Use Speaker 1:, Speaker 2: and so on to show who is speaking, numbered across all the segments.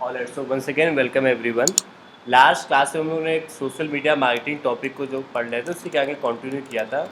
Speaker 1: Alright, so once again welcome everyone. Last class में हम लोगों ने एक सोशल मीडिया मार्केटिंग टॉपिक को जो पढ़ रहे थे उससे क्या आगे कंटिन्यू किया था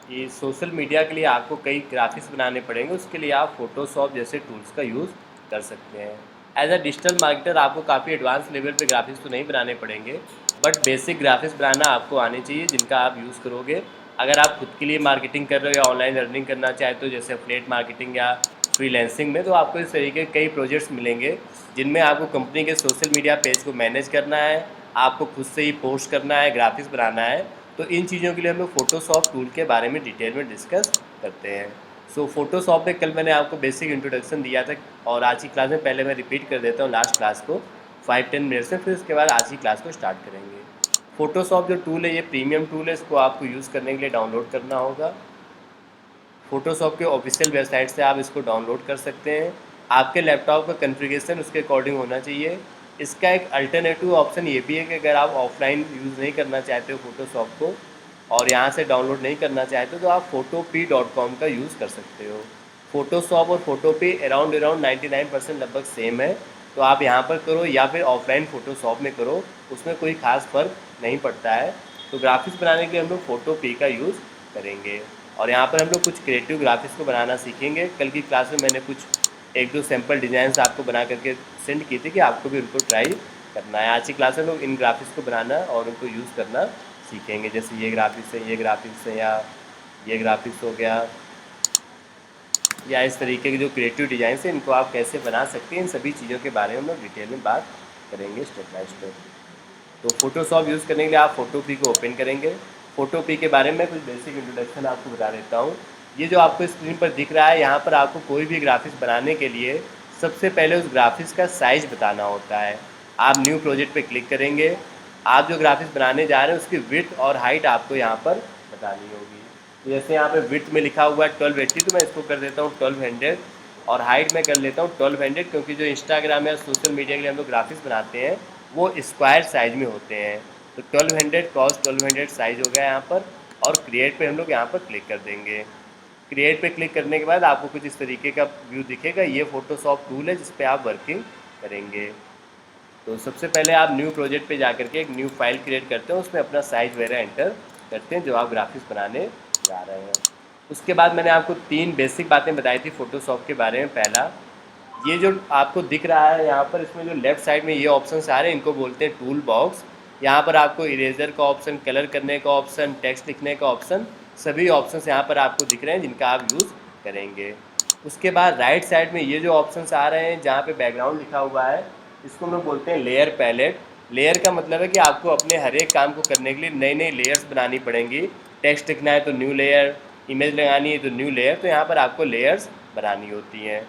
Speaker 1: कि सोशल मीडिया के लिए आपको कई ग्राफिक्स बनाने पड़ेंगे। उसके लिए आप फोटोशॉप जैसे टूल्स का यूज़ कर सकते हैं। एज अ डिजिटल मार्केटर आपको काफ़ी एडवांस लेवल पे ग्राफिक्स तो नहीं बनाने पड़ेंगे, बट बेसिक ग्राफिक्स बनाना आपको आने चाहिए जिनका आप यूज़ करोगे। अगर आप खुद के लिए मार्केटिंग कर रहे हो या ऑनलाइन अर्निंग करना चाहते हो जैसे एफिलिएट मार्केटिंग या फ्रीलैंसिंग में, तो आपको इस तरीके के कई प्रोजेक्ट्स मिलेंगे जिनमें आपको कंपनी के सोशल मीडिया पेज को मैनेज करना है, आपको खुद से ही पोस्ट करना है, ग्राफिक्स बनाना है। तो इन चीज़ों के लिए हम लोग फोटोशॉप टूल के बारे में डिटेल में डिस्कस करते हैं। सो फोटोशॉप में कल मैंने आपको बेसिक इंट्रोडक्शन दिया था और आज की क्लास में पहले मैं रिपीट कर देता हूँ लास्ट क्लास को 5-10 मिनट्स में, फिर उसके बाद आज की क्लास को स्टार्ट करेंगे। फोटोशॉप जो टूल है ये प्रीमियम टूल है, इसको आपको यूज़ करने के लिए डाउनलोड करना होगा। फोटोशॉप के ऑफिशियल वेबसाइट से आप इसको डाउनलोड कर सकते हैं। आपके लैपटॉप का कॉन्फ़िगरेशन उसके अकॉर्डिंग होना चाहिए। इसका एक अल्टरनेटिव ऑप्शन ये भी है कि अगर आप ऑफलाइन यूज़ नहीं करना चाहते हो फोटोशॉप को और यहाँ से डाउनलोड नहीं करना चाहते हो तो आप photopea.com का यूज़ कर सकते हो। फोटोशॉप और फोटोपे अराउंड अराउंड 99% लगभग सेम है, तो आप यहाँ पर करो या फिर ऑफलाइन फोटोशॉप में करो, उसमें कोई ख़ास फ़र्क नहीं पड़ता है। तो ग्राफिक्स बनाने के लिए हम लोग फोटोपे का यूज़ करेंगे और यहाँ पर हम लोग कुछ क्रिएटिव ग्राफिक्स को बनाना सीखेंगे। कल की क्लास में मैंने कुछ एक दो सैम्पल डिज़ाइंस आपको बना करके सेंड किए थे कि आपको भी उनको ट्राई करना है। आज की क्लास में लोग इन ग्राफिक्स को बनाना और उनको यूज़ करना सीखेंगे, जैसे ये ग्राफिक्स है, ये ग्राफिक्स है, या ये ग्राफिक्स हो गया, या इस तरीके के जो क्रिएटिव डिज़ाइन है इनको आप कैसे बना सकते हैं। इन सभी चीज़ों के बारे में हम लोग डिटेल में बात करेंगे स्टेप बाय स्टेप। तो फोटोशॉप यूज़ करने के लिए आप फोटोपी को ओपन करेंगे। फोटोपी के बारे में कुछ बेसिक इंट्रोडक्शन आपको बता देता हूँ। ये जो आपको स्क्रीन पर दिख रहा है, यहाँ पर आपको कोई भी ग्राफिक्स बनाने के लिए सबसे पहले उस ग्राफिक्स का साइज़ बताना होता है। आप न्यू प्रोजेक्ट पे क्लिक करेंगे। आप जो ग्राफिक्स बनाने जा रहे हैं उसकी विड्थ और हाइट आपको यहाँ पर बतानी होगी। तो जैसे यहाँ पे विड्थ में लिखा हुआ है 1280, तो मैं इसको कर देता हूँ 1200 और हाइट में कर लेता हूँ 1200, क्योंकि जो इंस्टाग्राम या सोशल मीडिया के लिए हम लोग ग्राफिक्स बनाते हैं वो स्क्वायर साइज में होते हैं। तो 1200 क्रॉस 1200 साइज हो गया यहाँ पर, और क्रिएट पे हम लोग यहाँ पर क्लिक कर देंगे। क्रिएट पे क्लिक करने के बाद आपको कुछ इस तरीके का व्यू दिखेगा। ये फोटोशॉप टूल है जिस पे आप वर्किंग करेंगे। तो सबसे पहले आप न्यू प्रोजेक्ट पे जाकर के एक न्यू फाइल क्रिएट करते हैं, उसमें अपना साइज वगैरह एंटर करते हैं जो आप ग्राफिक्स बनाने जा रहे हैं। उसके बाद मैंने आपको 3 बेसिक बातें बताई थी फोटोशॉप के बारे में। पहला, ये जो आपको दिख रहा है यहाँ पर, इसमें जो लेफ़्ट साइड में ये ऑप्शन आ रहे हैं इनको बोलते हैं टूल बॉक्स। यहाँ पर आपको इरेजर का ऑप्शन, कलर करने का ऑप्शन, टेक्स्ट लिखने का ऑप्शन, सभी ऑप्शंस यहाँ पर आपको दिख रहे हैं जिनका आप यूज़ करेंगे। उसके बाद राइट साइड में ये जो ऑप्शंस आ रहे हैं जहाँ पे बैकग्राउंड लिखा हुआ है, इसको हम लोग बोलते हैं लेयर पैलेट। लेयर का मतलब है कि आपको अपने हर एक काम को करने के लिए नई नई लेयर्स बनानी पड़ेंगी। टेक्स्ट लिखना है तो न्यू लेयर, इमेज लगानी है तो न्यू लेयर, तो यहाँ पर आपको लेयर्स बनानी होती हैं।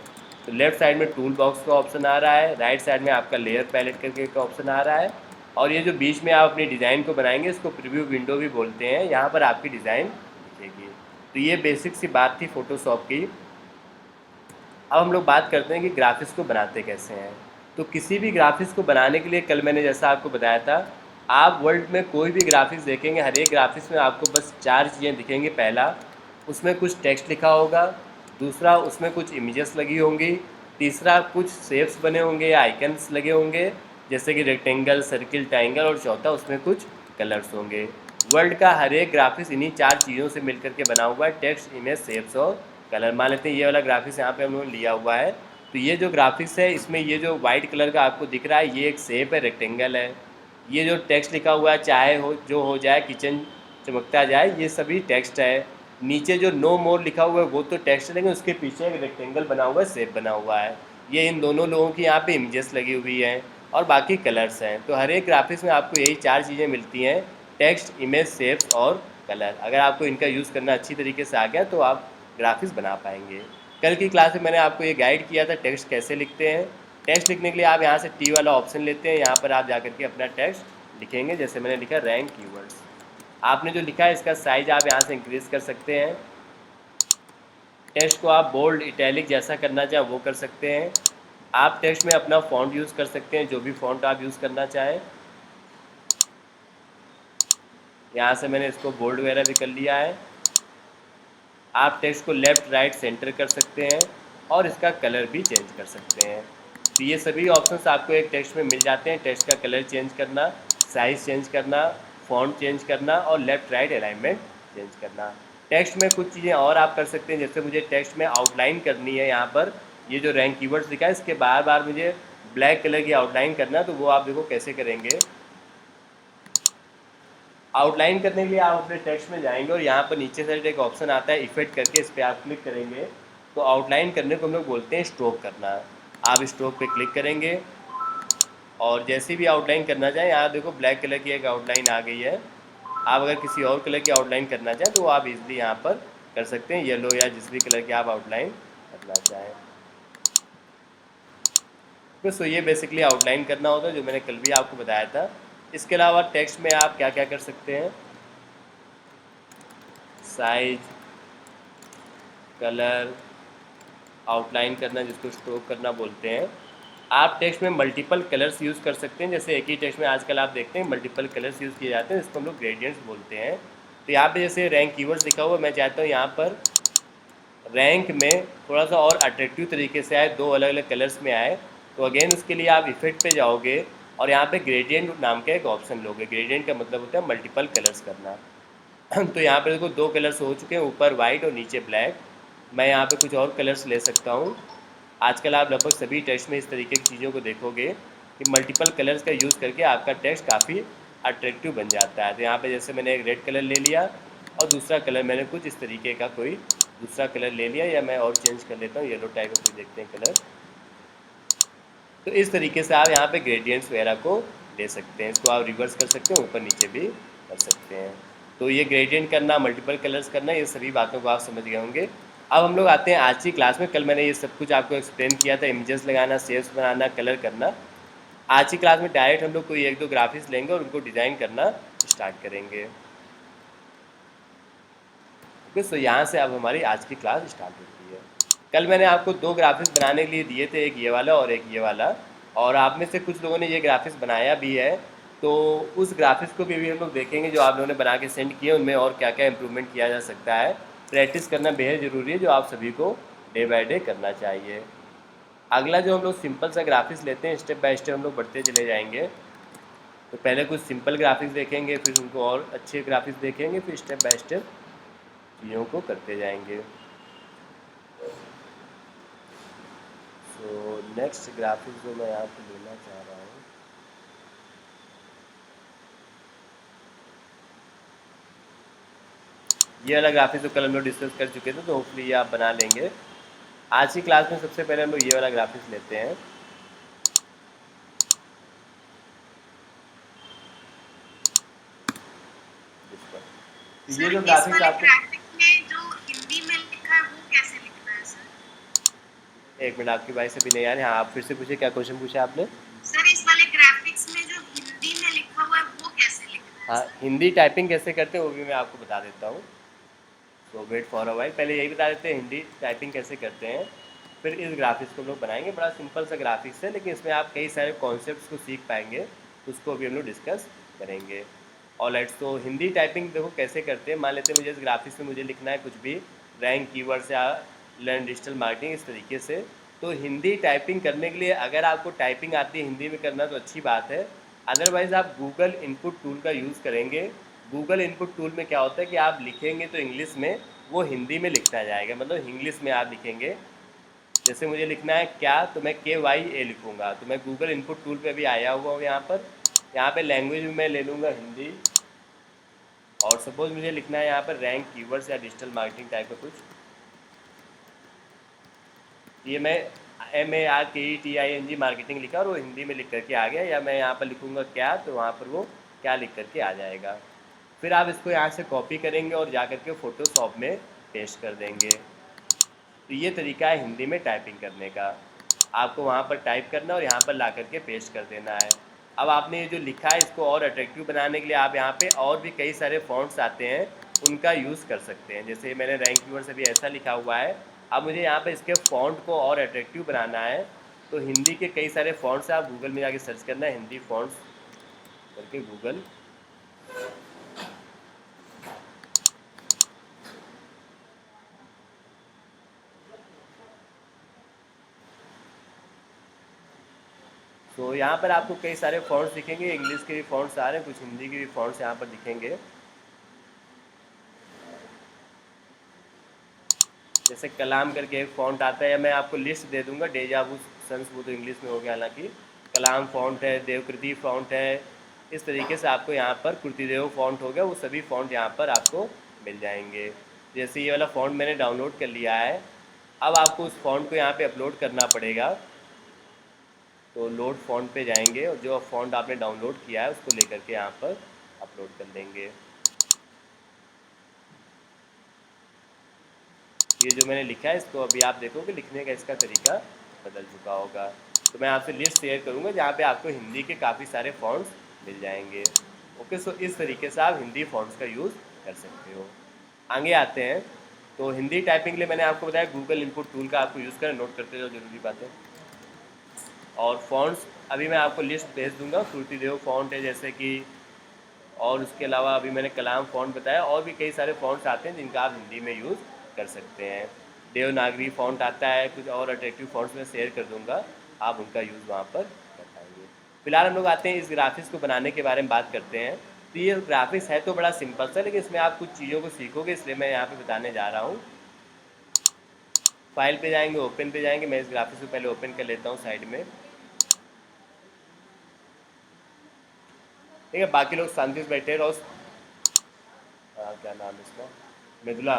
Speaker 1: तो लेफ्ट साइड में टूल बॉक्स का ऑप्शन आ रहा है, राइट साइड में आपका लेयर पैलेट करके का ऑप्शन आ रहा है, और ये जो बीच में आप अपनी डिज़ाइन को बनाएंगे इसको प्रीव्यू विंडो भी बोलते हैं। यहाँ पर आपकी डिज़ाइन दिखेगी। तो ये बेसिक सी बात थी फोटोशॉप की। अब हम लोग बात करते हैं कि ग्राफिक्स को बनाते कैसे हैं। तो किसी भी ग्राफिक्स को बनाने के लिए कल मैंने जैसा आपको बताया था, आप वर्ल्ड में कोई भी ग्राफिक्स देखेंगे, हर एक ग्राफिक्स में आपको बस 4 चीज़ें दिखेंगी। पहला, उसमें कुछ टेक्स्ट लिखा होगा। दूसरा, उसमें कुछ इमेजेस लगी होंगी। तीसरा, कुछ शेप्स बने होंगे या आइकन्स लगे होंगे जैसे कि रेक्टेंगल, सर्किल, ट्राइंगल, और चौथा उसमें कुछ कलर्स होंगे। वर्ल्ड का हर एक ग्राफिक्स इन्हीं 4 चीज़ों से मिलकर के बना हुआ है, टेक्स्ट, इमेज, शेप्स और कलर। मान लेते हैं ये वाला ग्राफिक्स यहाँ पे हम लोगों ने लिया हुआ है। तो ये जो ग्राफिक्स है इसमें ये जो वाइट कलर का आपको दिख रहा है ये एक शेप है, रेक्टेंगल है। ये जो टेक्स्ट लिखा हुआ है, चाहे हो जो हो जाए, किचन चमकता जाए, ये सभी टेक्स्ट है। नीचे जो नो मोर लिखा हुआ है वो तो टेक्स्ट है, लेकिन उसके पीछे एक रेक्टेंगल बना हुआ है, शेप बना हुआ है। ये इन दोनों लोगों की यहाँ पे इमेजेस लगी हुई हैं और बाकी कलर्स हैं। तो हर एक ग्राफिक्स में आपको यही 4 चीज़ें मिलती हैं, टेक्स्ट, इमेज, शेप्स और कलर। अगर आपको इनका यूज़ करना अच्छी तरीके से आ गया तो आप ग्राफिक्स बना पाएंगे। कल की क्लास में मैंने आपको ये गाइड किया था टेक्स्ट कैसे लिखते हैं। टेक्स्ट लिखने के लिए आप यहाँ से टी वाला ऑप्शन लेते हैं, यहाँ पर आप जाकर के अपना टेक्स्ट लिखेंगे। जैसे मैंने लिखा रैंक कीवर्ड्स। आपने जो लिखा है इसका साइज आप यहाँ से इंक्रीज़ कर सकते हैं। टेक्स्ट को आप बोल्ड, इटैलिक जैसा करना चाहें वो कर सकते हैं। आप टेक्स्ट में अपना फ़ॉन्ट यूज़ कर सकते हैं, जो भी फ़ॉन्ट आप यूज़ करना चाहें। यहाँ से मैंने इसको बोल्ड वगैरह भी कर लिया है। आप टेक्स्ट को लेफ़्ट, राइट, सेंटर कर सकते हैं और इसका कलर भी चेंज कर सकते हैं। तो ये सभी ऑप्शंस आपको एक टेक्स्ट में मिल जाते हैं। टेक्स्ट का कलर चेंज करना, साइज़ चेंज करना, फ़ॉन्ट चेंज करना और लेफ़्ट राइट अलाइनमेंट चेंज करना। टेक्स्ट में कुछ चीज़ें और आप कर सकते हैं, जैसे मुझे टेक्स्ट में आउटलाइन करनी है। यहाँ पर ये जो रैंक कीवर्ड्स लिखा है इसके बार बार मुझे ब्लैक कलर की आउटलाइन करना है, तो वो आप देखो कैसे करेंगे। आउटलाइन करने के लिए आप अपने टेक्स्ट में जाएंगे और यहाँ पर नीचे साइड एक ऑप्शन आता है इफेक्ट करके, इस पर आप क्लिक करेंगे तो आउटलाइन करने को हम लोग बोलते हैं स्ट्रोक करना। आप स्ट्रोक पे क्लिक करेंगे और जैसे भी आउटलाइन करना चाहें, यहाँ देखो ब्लैक कलर की एक आउटलाइन आ गई है। आप अगर किसी और कलर की आउटलाइन करना चाहें तो आप इजीली यहाँ पर कर सकते हैं, येलो या जिस भी कलर की आप आउटलाइन करना चाहें। बस तो ये बेसिकली आउटलाइन करना होता है, जो मैंने कल भी आपको बताया था। इसके अलावा टेक्स्ट में आप क्या क्या कर सकते हैं, साइज, कलर, आउटलाइन करना जिसको स्ट्रोक करना बोलते हैं। आप टेक्स्ट में मल्टीपल कलर्स यूज़ कर सकते हैं, जैसे एक ही टेक्स्ट में आजकल आप देखते हैं मल्टीपल कलर्स यूज़ किए जाते हैं, इसको हम लोग ग्रेडियंट्स बोलते हैं। तो यहाँ पे जैसे रैंक कीवर्ड्स लिखा हुआ, मैं चाहता हूँ यहाँ पर रैंक में थोड़ा सा और अट्रैक्टिव तरीके से आए, दो अलग अलग कलर्स में आए। तो अगेन उसके लिए आप इफेक्ट पे जाओगे और यहाँ पे ग्रेडियंट नाम का एक ऑप्शन लोगे। ग्रेडियंट का मतलब होता है मल्टीपल कलर्स करना। तो यहाँ पे देखो दो कलर्स हो चुके हैं, ऊपर वाइट और नीचे ब्लैक। मैं यहाँ पे कुछ और कलर्स ले सकता हूँ। आजकल आप लगभग सभी टेक्स्ट में इस तरीके की चीज़ों को देखोगे कि मल्टीपल कलर्स का यूज़ करके आपका टेक्स्ट काफ़ी अट्रैक्टिव बन जाता है। तो यहाँ पे जैसे मैंने एक रेड कलर ले लिया और दूसरा कलर मैंने कुछ इस तरीके का कोई दूसरा कलर ले लिया, या मैं और चेंज कर लेता हूँ, येलो टाइप का कोई देखते हैं कलर। तो इस तरीके से आप यहाँ पे ग्रेडियंट्स वगैरह को ले सकते हैं। इसको आप रिवर्स कर सकते हैं, ऊपर नीचे भी कर सकते हैं। तो ये ग्रेडियंट करना, मल्टीपल कलर्स करना, ये सभी बातों को आप समझ गए होंगे। अब हम लोग आते हैं आज की क्लास में। कल मैंने ये सब कुछ आपको एक्सप्लेन किया था, इमेजेस लगाना, शेप्स बनाना, कलर करना। आज की क्लास में डायरेक्ट हम लोग कोई एक दो ग्राफिक्स लेंगे और उनको डिज़ाइन करना स्टार्ट करेंगे। ओके, सो यहाँ से अब हमारी आज की क्लास स्टार्ट होती है। कल मैंने आपको दो ग्राफिक्स बनाने के लिए दिए थे, एक ये वाला और एक ये वाला, और आप में से कुछ लोगों ने ये ग्राफिक्स बनाया भी है। तो उस ग्राफिक्स को भी हम लोग देखेंगे जो आप लोगों ने बना के सेंड किए, उनमें और क्या क्या इंप्रूवमेंट किया जा सकता है। प्रैक्टिस करना बेहद ज़रूरी है, जो आप सभी को डे बाय डे करना चाहिए। अगला जो हम लोग सिंपल सा ग्राफिक्स लेते हैं, स्टेप बाय स्टेप हम लोग बढ़ते चले जाएंगे। तो पहले कुछ सिंपल ग्राफिक्स देखेंगे, फिर उनको और अच्छे ग्राफिक्स देखेंगे, फिर स्टेप बाय स्टेप चीज़ों को करते जाएंगे। तो नेक्स्ट ग्राफिक्स जो मैं यहाँ पे लेना चाह रहा हूँ, ये वाला ग्राफिक्स तो कल हम लोग डिस्कस कर चुके थे, तो होपफुली ये आप बना लेंगे। आज की क्लास में सबसे पहले हम लोग ये वाला ग्राफिक्स लेते हैं। तो ये जो ग्राफिक्स आपको,
Speaker 2: में जो हिंदी में लिखा है वो कैसे लिखना है सर?
Speaker 1: एक मिनट, आपकी वॉइस अभी नहीं आ रही। हाँ, आप फिर से पूछे, क्या क्वेश्चन पूछा आपने?
Speaker 2: सर इस वाले ग्राफिक्स में जो हिंदी में लिखा हुआ है वो कैसे लिखना है
Speaker 1: हाँ,
Speaker 2: सर?
Speaker 1: हिंदी टाइपिंग कैसे करते हैं वो भी मैं आपको बता देता हूँ। तो वेट फॉर अ वाइल, पहले यही बता देते हैं हिंदी टाइपिंग कैसे करते हैं, फिर इस ग्राफिक्स को हम लोग बनाएंगे। बड़ा सिंपल सा ग्राफिक्स है, लेकिन इसमें आप कई सारे कॉन्सेप्ट्स को सीख पाएंगे, उसको अभी हम लोग डिस्कस करेंगे। ऑलराइट, तो हिंदी टाइपिंग देखो कैसे करते हैं। मान लेते हैं मुझे इस ग्राफिक्स में मुझे लिखना है कुछ भी, रैंक कीवर्ड्स या लर्न डिजिटल मार्केटिंग, इस तरीके से। तो हिंदी टाइपिंग करने के लिए अगर आपको टाइपिंग आती है हिंदी में करना तो अच्छी बात है, अदरवाइज़ आप गूगल इनपुट टूल का यूज़ करेंगे। गूगल इनपुट टूल में क्या होता है कि आप लिखेंगे तो इंग्लिश में, वो हिंदी में लिखता जाएगा, मतलब इंग्लिश में आप लिखेंगे। जैसे मुझे लिखना है क्या, तो मैं KYA लिखूँगा, तो मैं गूगल इनपुट टूल पे अभी आया हुआ हूँ यहाँ पर। यहाँ पे लैंग्वेज में मैं ले लूँगा हिंदी, और सपोज मुझे लिखना है यहाँ पर रैंक कीवर्ड्स या डिजिटल मार्केटिंग टाइप का कुछ, ये मैं MARKETING मार्केटिंग लिखा और वो हिंदी में लिख करके आ गया। या मैं यहाँ पर लिखूँगा क्या, तो वहाँ पर वो क्या लिख करके आ जाएगा। फिर आप इसको यहाँ से कॉपी करेंगे और जा करके फ़ोटोशॉप में पेस्ट कर देंगे। तो ये तरीका है हिंदी में टाइपिंग करने का। आपको वहाँ पर टाइप करना और यहाँ पर ला करके पेस्ट कर देना है। अब आपने ये जो लिखा है इसको और अट्रैक्टिव बनाने के लिए आप यहाँ पे और भी कई सारे फॉन्ट्स आते हैं, उनका यूज़ कर सकते हैं। जैसे मैंने रैंक कीवर्ड्स अभी ऐसा लिखा हुआ है, अब मुझे यहाँ पे इसके फ़ॉन्ट को और अट्रैक्टिव बनाना है, तो हिंदी के कई सारे फ़ॉन्ट्स आप गूगल में जाके सर्च करना है, हिंदी फ़ॉन्ट्स करके गूगल। तो यहाँ पर आपको कई सारे फ़ॉन्ट्स दिखेंगे, इंग्लिश के भी फ़ॉन्ट्स आ रहे हैं, कुछ हिंदी के भी फ़ॉन्ट्स यहाँ पर दिखेंगे। जैसे कलाम करके एक फ़ॉन्ट आता है, या मैं आपको लिस्ट दे दूंगा, डेजावू सन्स, वो तो इंग्लिश में हो गया हालांकि। कलाम फ़ॉन्ट है, देवकृति फ़ॉन्ट है, इस तरीके से आपको यहाँ पर कृतिदेव फ़ॉन्ट हो गया, वो सभी फ़ॉन्ट यहाँ पर आपको मिल जाएंगे। जैसे ये वाला फ़ॉन्ट मैंने डाउनलोड कर लिया है, अब आपको उस फ़ॉन्ट को यहाँ पे अपलोड करना पड़ेगा। तो लोड फ़ॉन्ट पे जाएंगे और जो फ़ॉन्ट आपने डाउनलोड किया है उसको लेकर के यहाँ पर अपलोड कर देंगे। ये जो मैंने लिखा है इसको अभी आप देखोगे लिखने का इसका तरीका बदल चुका होगा। तो मैं आपसे लिस्ट शेयर करूँगा जहाँ पे आपको हिंदी के काफ़ी सारे फ़ॉन्ट्स मिल जाएंगे। ओके, सो इस तरीके से आप हिंदी फ़ॉन्ट्स का यूज़ कर सकते हो। आगे आते हैं, तो हिंदी टाइपिंग के लिए मैंने आपको बताया गूगल इनपुट टूल का आपको यूज़ करें, नोट करते जाओ ज़रूरी बातें। और फ़ॉन्ट्स अभी मैं आपको लिस्ट भेज दूँगा, कृतिदेव फ़ॉन्ट है जैसे कि, और उसके अलावा अभी मैंने कलाम फ़ॉन्ट बताया, और भी कई सारे फ़ॉन्ट्स आते हैं जिनका आप हिंदी में यूज़ कर सकते हैं। देवनागरी फ़ॉन्ट आता है, कुछ और अट्रैक्टिव फ़ॉन्ट्स मैं शेयर कर दूंगा, आप उनका यूज़ वहाँ पर कर पाएंगे। फिलहाल हम लोग आते हैं इस ग्राफिक्स को बनाने के बारे में बात करते हैं। तो ये ग्राफिक्स है तो बड़ा सिंपल सा, लेकिन इसमें आप कुछ चीज़ों को सीखोगे, इसलिए मैं यहाँ पे बताने जा रहा हूँ। फाइल पे जाएंगे, ओपन पे जाएंगे, मैं इस ग्राफिक्स को पहले ओपन कर लेता हूँ साइड में। ठीक है, बाकी लोग शांति से बैठे रहो। क्या नाम है इसका, मृदुला,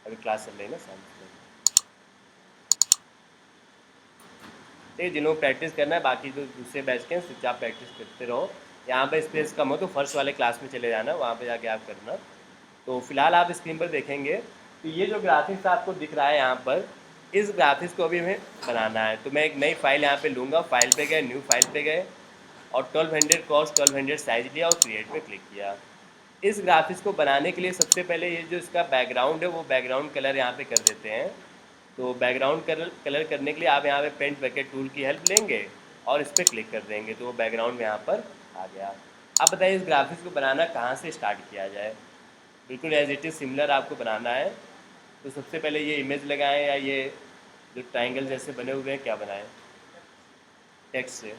Speaker 1: अभी क्लास चल रही है ना, शांति से। ठीक है, जिन्होंने प्रैक्टिस करना है, बाकी जो दूसरे बैच के हैं चुपचाप प्रैक्टिस करते रहो। यहाँ पे स्पेस कम हो तो फर्स्ट वाले क्लास में चले जाना, वहाँ पे जाके आप करना। तो फिलहाल आप स्क्रीन पर देखेंगे तो ये जो ग्राफिक्स आपको दिख रहा है यहाँ पर, इस ग्राफिक्स को अभी हमें बनाना है। तो मैं एक नई फाइल यहाँ पे लूँगा, फाइल पे गए, न्यू फाइल पे गए, और 1200 कॉस्ट 1200 साइज लिया और क्रिएट पे क्लिक किया। इस ग्राफिक्स को बनाने के लिए सबसे पहले ये जो इसका बैकग्राउंड है वो बैकग्राउंड कलर यहाँ पे कर देते हैं। तो बैकग्राउंड कलर करने के लिए आप यहाँ पे पेंट बकेट टूल की हेल्प लेंगे और इस पर क्लिक कर देंगे, तो वो बैकग्राउंड यहाँ पर आ गया। अब बताइए इस ग्राफिक्स को बनाना कहाँ से स्टार्ट किया जाए। बिल्कुल एज इट इज़ सिमिलर आपको बनाना है। तो सबसे पहले ये इमेज लगाएं, या ये जो ट्राइंगल जैसे बने हुए हैं क्या बनाएं, टेक्स्ट से।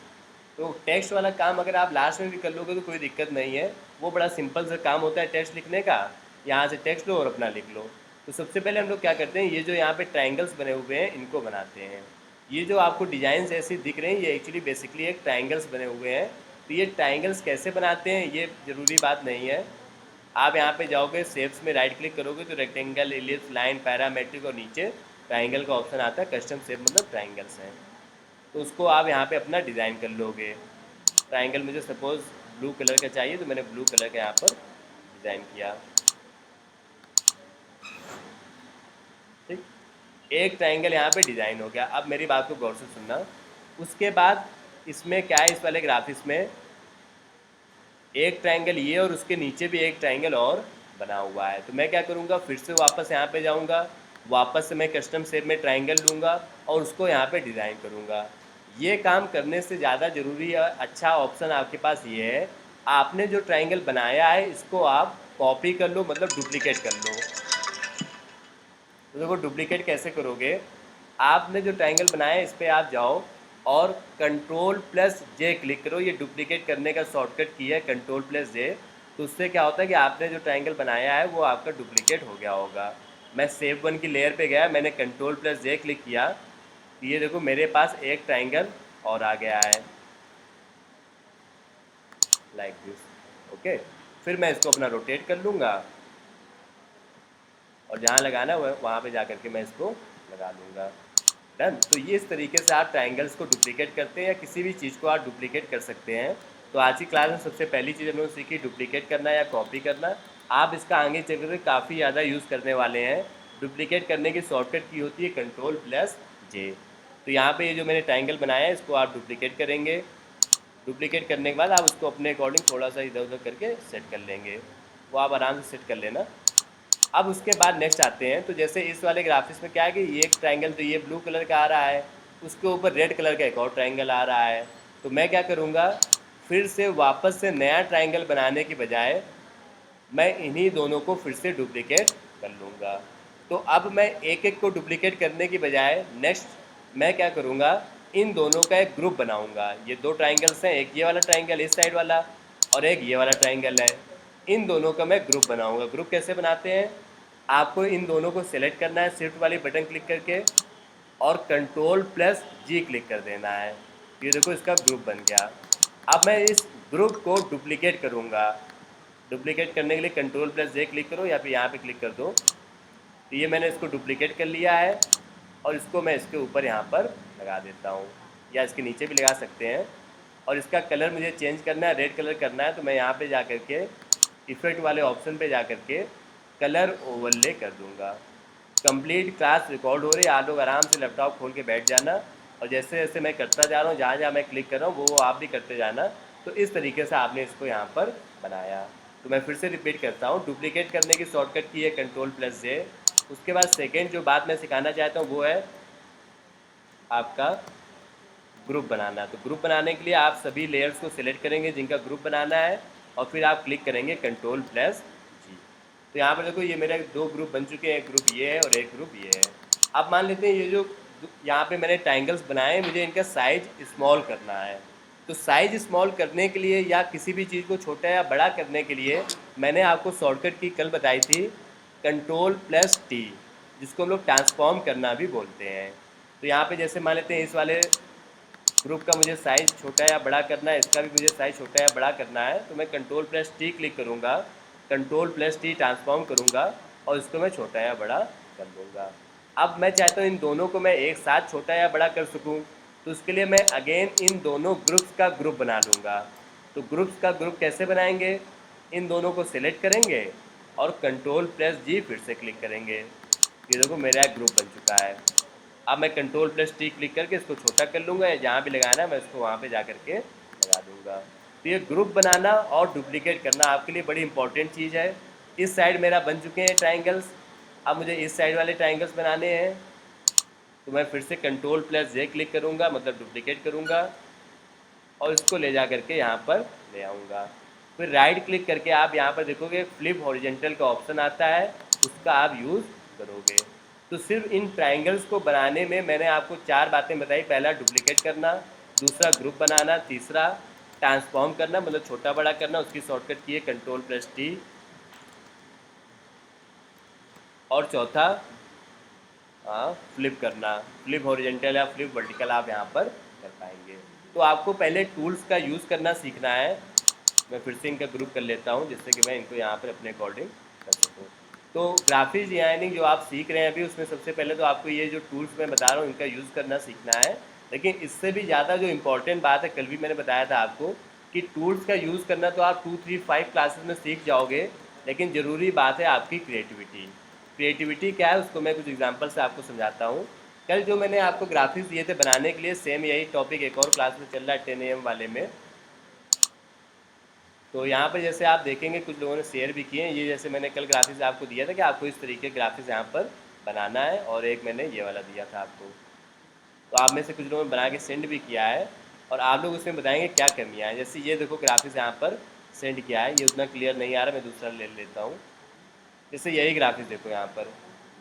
Speaker 1: तो टेक्स्ट वाला काम अगर आप लास्ट में भी कर लोगे तो कोई दिक्कत नहीं है, वो बड़ा सिंपल सा काम होता है टेक्स्ट लिखने का। यहाँ से टेक्स्ट लो और अपना लिख लो। तो सबसे पहले हम लोग क्या करते हैं, ये जो यहाँ पे ट्राइंगल्स बने हुए हैं इनको बनाते हैं। ये जो आपको डिजाइन ऐसे दिख रहे हैं ये एक्चुअली बेसिकली एक ट्राइंगल्स बने हुए हैं। तो ये ट्राइंगल्स कैसे बनाते हैं ये ज़रूरी बात नहीं है। आप यहाँ पे जाओगे, शेप्स में राइट क्लिक करोगे तो रेक्टेंगल, एलिप्स, लाइन, पैरामेट्रिक, और नीचे ट्राइंगल का ऑप्शन आता है, कस्टम शेप मतलब ट्राइंगल्स हैं। तो उसको आप यहाँ पे अपना डिज़ाइन कर लोगे। ट्राइंगल मुझे सपोज़ ब्लू कलर का चाहिए तो मैंने ब्लू कलर का यहाँ पर डिज़ाइन किया। ठीक, एक ट्राइंगल यहाँ पे डिज़ाइन हो गया। अब मेरी बात को गौर से सुनना। उसके बाद इसमें क्या है, इस वाले ग्राफिक्स में एक ट्राइंगल ये और उसके नीचे भी एक ट्राइंगल और बना हुआ है। तो मैं क्या करूँगा, फिर से वापस यहाँ पे जाऊँगा, वापस से मैं कस्टम शेप में ट्राइंगल लूँगा और उसको यहाँ पे डिज़ाइन करूँगा। ये काम करने से ज़्यादा ज़रूरी अच्छा ऑप्शन आपके पास ये है, आपने जो ट्राइंगल बनाया है इसको आप कॉपी कर लो, मतलब डुप्लीकेट कर लो। तो देखो डुप्लीकेट कैसे करोगे, आपने जो ट्राइंगल बनाया है इस पर आप जाओ और कंट्रोल+J क्लिक करो। ये डुप्लीकेट करने का शॉर्टकट की है, कंट्रोल+J। तो उससे क्या होता है कि आपने जो ट्राइंगल बनाया है वो आपका डुप्लीकेट हो गया होगा। मैं सेव वन की लेयर पे गया, मैंने कंट्रोल+J क्लिक किया, तो ये देखो मेरे पास एक ट्राइंगल और आ गया है, लाइक दिस। ओके, फिर मैं इसको अपना रोटेट कर लूँगा और जहाँ लगाना है वहाँ पे जा कर के मैं इसको लगा लूँगा। डन। तो ये इस तरीके से आप ट्राइंगल्स को डुप्लीकेट करते हैं या किसी भी चीज़ को आप डुप्लीकेट कर सकते हैं। तो आज की क्लास में सबसे पहली चीज़ हम लोग सीखी डुप्लीकेट करना या कॉपी करना। आप इसका आगे चल कर काफ़ी ज़्यादा यूज़ करने वाले हैं। डुप्लीकेट करने की शॉर्टकट की होती है कंट्रोल+J। तो यहाँ पे ये जो मैंने ट्राइंगल बनाया है इसको आप डुप्लीकेट करेंगे। डुप्लीकेट करने के बाद आप उसको अपने अकॉर्डिंग थोड़ा सा इधर उधर करके सेट कर लेंगे, वो आप आराम से सेट कर लेना। अब उसके बाद नेक्स्ट आते हैं। तो जैसे इस वाले ग्राफिक्स में क्या है कि ये एक ट्राइंगल तो ये ब्लू कलर का आ रहा है, उसके ऊपर रेड कलर का एक और ट्राइंगल आ रहा है। तो मैं क्या करूँगा, फिर से वापस से नया ट्राइंगल बनाने की बजाय मैं इन्हीं दोनों को फिर से डुप्लीकेट कर लूँगा। तो अब मैं एक एक को डुप्लीकेट करने की बजाय नेक्स्ट मैं क्या करूँगा, इन दोनों का एक ग्रुप बनाऊंगा। ये दो ट्राइंगल्स हैं, एक ये वाला ट्राइंगल इस साइड वाला और एक ये वाला ट्राइंगल है। इन दोनों का मैं ग्रुप बनाऊंगा। ग्रुप कैसे बनाते हैं, आपको इन दोनों को सिलेक्ट करना है शिफ्ट वाली बटन क्लिक करके और कंट्रोल प्लस जी क्लिक कर देना है। ये देखो इसका ग्रुप बन गया। अब मैं इस ग्रुप को डुप्लीकेट करूँगा। डुप्लीकेट करने के लिए कंट्रोल प्लस जे क्लिक करो या फिर यहाँ पे क्लिक कर दो। तो ये मैंने इसको डुप्लीकेट कर लिया है और इसको मैं इसके ऊपर यहाँ पर लगा देता हूँ या इसके नीचे भी लगा सकते हैं। और इसका कलर मुझे चेंज करना है, रेड कलर करना है, तो मैं यहाँ पे जा कर के इफेक्ट वाले ऑप्शन पे जा कर के कलर ओवरले कर दूँगा। कंप्लीट क्लास रिकॉर्ड हो रही है, आप लोग आराम से लैपटॉप खोल के बैठ जाना और जैसे जैसे मैं करता जा रहा हूँ, जहाँ जहाँ मैं क्लिक कर रहा हूँ वो आप भी करते जाना। तो इस तरीके से आपने इसको यहाँ पर बनाया। तो मैं फिर से रिपीट करता हूँ, डुप्लीकेट करने की शॉर्टकट की है कंट्रोल प्लस जे। उसके बाद सेकेंड जो बात मैं सिखाना चाहता हूँ वो है आपका ग्रुप बनाना। तो ग्रुप बनाने के लिए आप सभी लेयर्स को सिलेक्ट करेंगे जिनका ग्रुप बनाना है और फिर आप क्लिक करेंगे कंट्रोल प्लस जी। तो यहाँ पर देखो ये मेरे दो ग्रुप बन चुके हैं, एक ग्रुप ये है और एक ग्रुप ये है। अब मान लेते हैं ये जो यहाँ पे मैंने ट्राइंगल्स बनाए हैं, मुझे इनका साइज स्मॉल करना है। तो साइज स्मॉल करने के लिए या किसी भी चीज़ को छोटा या बड़ा करने के लिए मैंने आपको शॉर्टकट की कल बताई थी कंट्रोल प्लस टी, जिसको हम लोग ट्रांसफॉर्म करना भी बोलते हैं। तो यहाँ पे जैसे मान लेते हैं इस वाले ग्रुप का मुझे साइज़ छोटा या बड़ा करना है, इसका भी मुझे साइज़ छोटा या बड़ा करना है, तो मैं कंट्रोल प्लस टी क्लिक करूँगा, कंट्रोल प्लस टी ट्रांसफॉर्म करूँगा और इसको मैं छोटा या बड़ा कर दूँगा। अब मैं चाहता हूँ इन दोनों को मैं एक साथ छोटा या बड़ा कर सकूँ, तो उसके लिए मैं अगेन इन दोनों ग्रुप्स का ग्रुप बना लूँगा। तो ग्रुप्स का ग्रुप कैसे बनाएंगे, इन दोनों को सिलेक्ट करेंगे और कंट्रोल प्लस जी फिर से क्लिक करेंगे। ये देखो मेरा एक ग्रुप बन चुका है। अब मैं कंट्रोल प्लस टी क्लिक करके इसको छोटा कर लूँगा या जहाँ भी लगाना है मैं इसको वहाँ पे जा करके लगा दूँगा। तो ये ग्रुप बनाना और डुप्लीकेट करना आपके लिए बड़ी इंपॉर्टेंट चीज़ है। इस साइड मेरा बन चुके हैं ट्राइंगल्स, अब मुझे इस साइड वाले ट्राइंगल्स बनाने हैं। तो मैं फिर से कंट्रोल प्लस जे क्लिक करूँगा, मतलब डुप्लीकेट करूँगा और इसको ले जा करके यहाँ पर ले आऊँगा। फिर राइट क्लिक करके आप यहाँ पर देखोगे फ्लिप हॉरिजेंटल का ऑप्शन आता है, उसका आप यूज़ करोगे। तो सिर्फ इन ट्राइंगल्स को बनाने में मैंने आपको 4 बातें बताई। पहला डुप्लीकेट करना, दूसरा ग्रुप बनाना, तीसरा ट्रांसफॉर्म करना मतलब छोटा बड़ा करना, उसकी शॉर्टकट की है कंट्रोल प्लस टी, और चौथा फ्लिप करना, फ्लिप हॉरिजेंटल या फ्लिप वर्टिकल आप यहाँ पर कर पाएंगे। तो आपको पहले टूल्स का यूज़ करना सीखना है। मैं फिर से इनका ग्रुप कर लेता हूँ जिससे कि मैं इनको यहाँ पर अपने अकॉर्डिंग कर सकूँ। तो ग्राफिक्स डिजाइनिंग जो आप सीख रहे हैं अभी, उसमें सबसे पहले तो आपको ये जो टूल्स मैं बता रहा हूँ इनका यूज़ करना सीखना है। लेकिन इससे भी ज़्यादा जो इम्पोर्टेंट बात है, कल भी मैंने बताया था आपको कि टूल्स का यूज़ करना तो आप 2, 3, 5 क्लासेस में सीख जाओगे, लेकिन ज़रूरी बात है आपकी क्रिएटिविटी। क्रिएटिविटी क्या है उसको मैं कुछ एग्जांपल से आपको समझाता हूँ। कल जो मैंने आपको ग्राफिक्स दिए थे बनाने के लिए, सेम यही टॉपिक एक और क्लास में चल रहा है 10 AM वाले में। तो यहाँ पर जैसे आप देखेंगे कुछ लोगों ने शेयर भी किए हैं। ये जैसे मैंने कल ग्राफिक्स आपको दिया था कि आपको इस तरीके ग्राफिक्स यहाँ पर बनाना है, और एक मैंने ये वाला दिया था आपको। तो आप में से कुछ लोगों ने बना के सेंड भी किया है और आप लोग उसमें बताएंगे क्या कमियाँ हैं। जैसे ये देखो ग्राफिक्स यहाँ पर सेंड किया है, ये उतना क्लियर नहीं आ रहा, मैं दूसरा ले लेता हूँ। जैसे यही ग्राफिक्स देखो यहाँ पर,